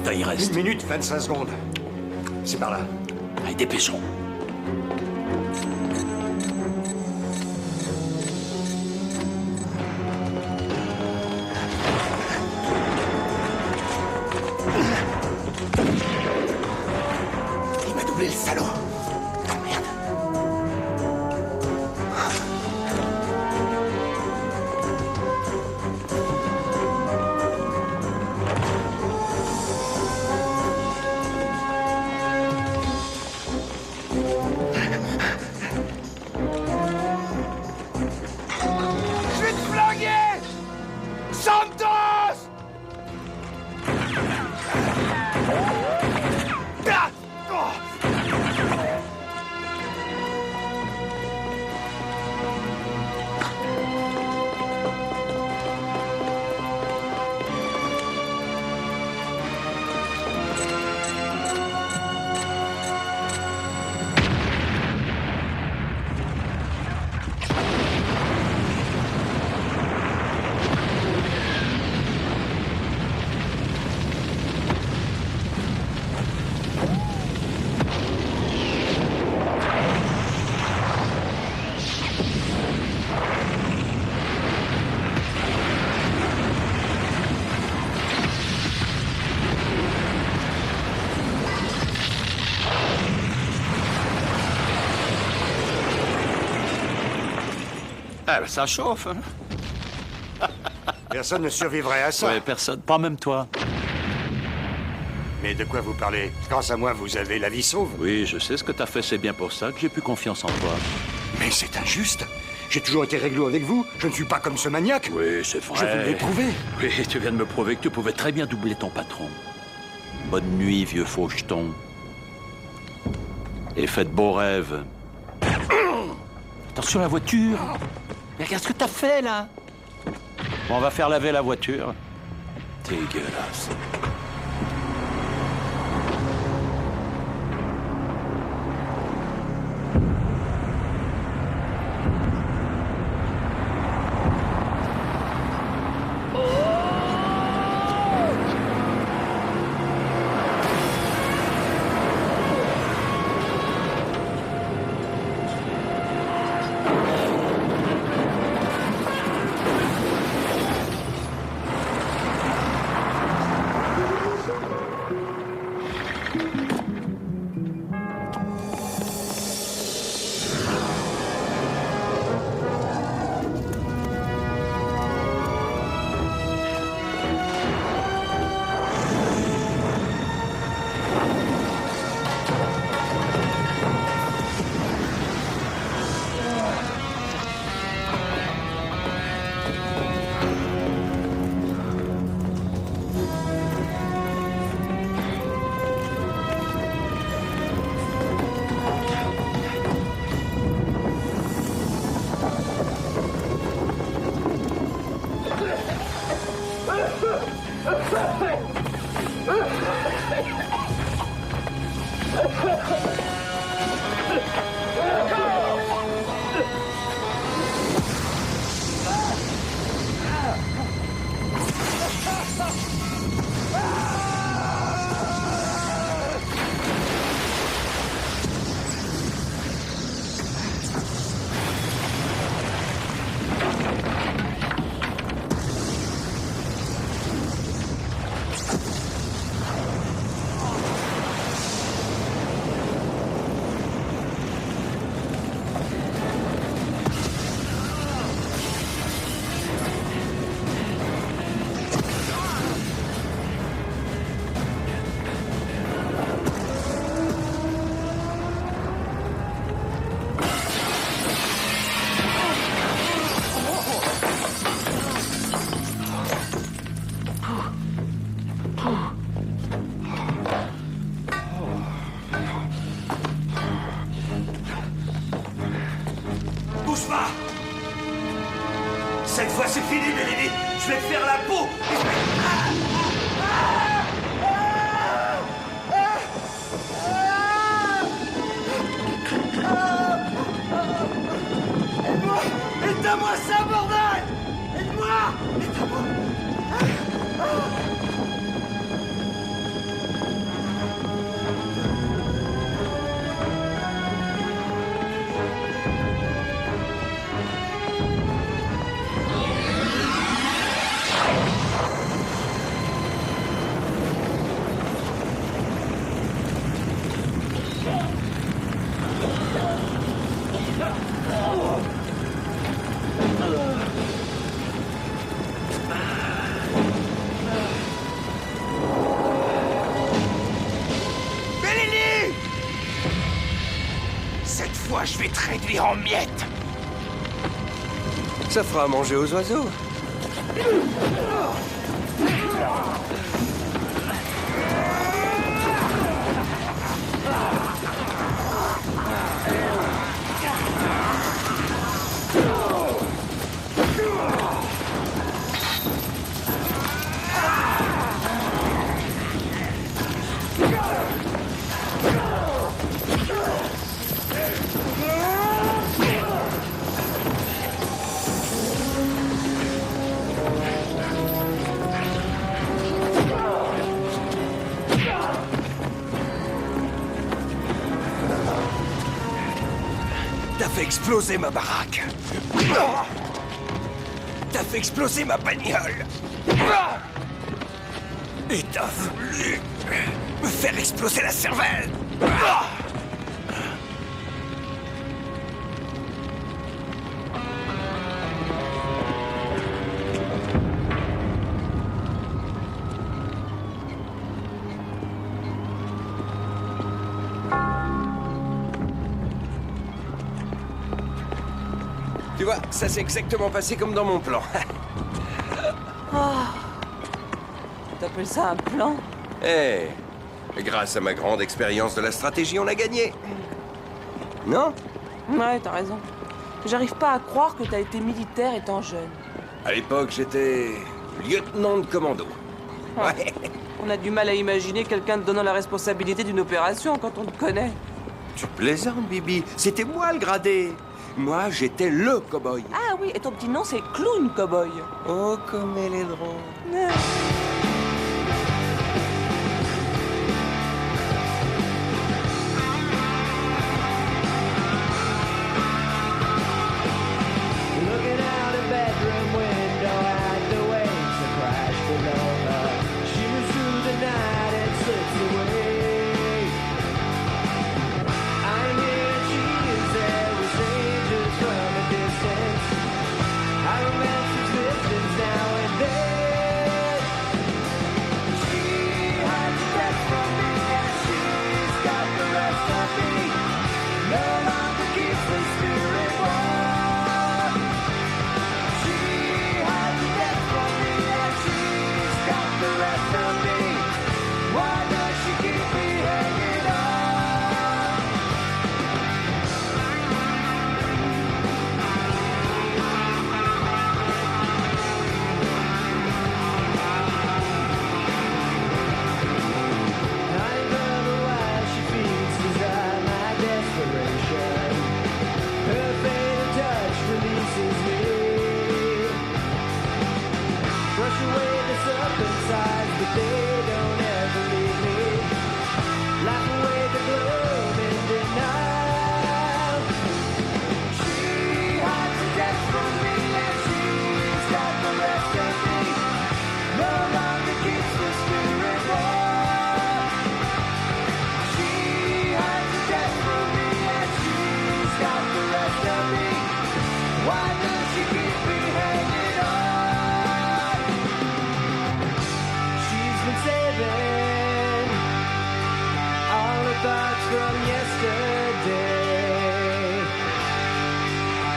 temps il reste?
1 minute 25 secondes. C'est par là.
Allez, dépêchons.
Il m'a doublé le salaud. Merde.
Je vais te flinguer! Santos! Ah! Oh!
Ah, ben, ça chauffe, hein?
Personne ne survivrait à ça.
Ouais, personne. Pas même toi.
Mais de quoi vous parlez? Grâce à moi, vous avez la vie sauve.
Oui, je sais ce que t'as fait, c'est bien pour ça que j'ai plus confiance en toi.
Mais c'est injuste. J'ai toujours été réglo avec vous. Je ne suis pas comme ce maniaque.
Oui, c'est vrai.
Je vous l'ai prouvé.
Oui, tu viens de me prouver que tu pouvais très bien doubler ton patron. Bonne nuit, vieux faucheton. Et faites beaux rêves. Attention à la voiture. Mais regarde ce que t'as fait, là. Bon, on va faire laver la voiture. Dégueulasse.
Cette fois, c'est fini, Mélanie. Je vais te faire la peau.
Aide-moi! Aide-moi ça, bordel! Aide-moi! Aide-moi!
je vais te réduire en miettes.
Ça fera à manger aux oiseaux.
T'as fait exploser ma baraque. T'as fait exploser ma bagnole. Et t'as voulu me faire exploser la cervelle.
Tu vois, ça s'est exactement passé comme dans mon plan.
T'appelles ça un plan?
Eh, grâce à ma grande expérience de la stratégie, on a gagné. Non?
Ouais, t'as raison. J'arrive pas à croire que t'as été militaire étant jeune.
À l'époque, j'étais lieutenant de commando. Ouais.
On a du mal à imaginer quelqu'un te donnant la responsabilité d'une opération quand on te connaît.
Tu plaisantes, Bibi. C'était moi le gradé. Moi, j'étais le cow-boy.
Ah oui, et ton petit nom, c'est Clown Cowboy.
Oh, comme elle est drôle.
Looking out a bedroom window at the waves that crash below her. She moves through the night and slips away. I'm here and she is there with strangers from a distance. I romance existence now and then. She hides a death from me and she's got the rest of me. No longer keeps the spirit warm. The rest of me, why does she keep me hanging on? I know why she feeds desire my desperation. Her fatal touch releases me. Brush away the serpent's eyes, but they don't ever leave me. Laugh away the gloom in denial. She hides a death from me and she's got the rest of me. No longer keeps the spirit warm. She hides a death from me and she's got the rest of me. Why does she keep me hanging on? Saving all the thoughts from yesterday.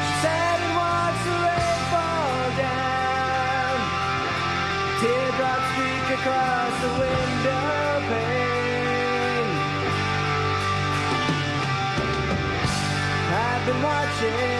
She sat and watched the rain fall down. Teardrops streak across the window pane. I've been watching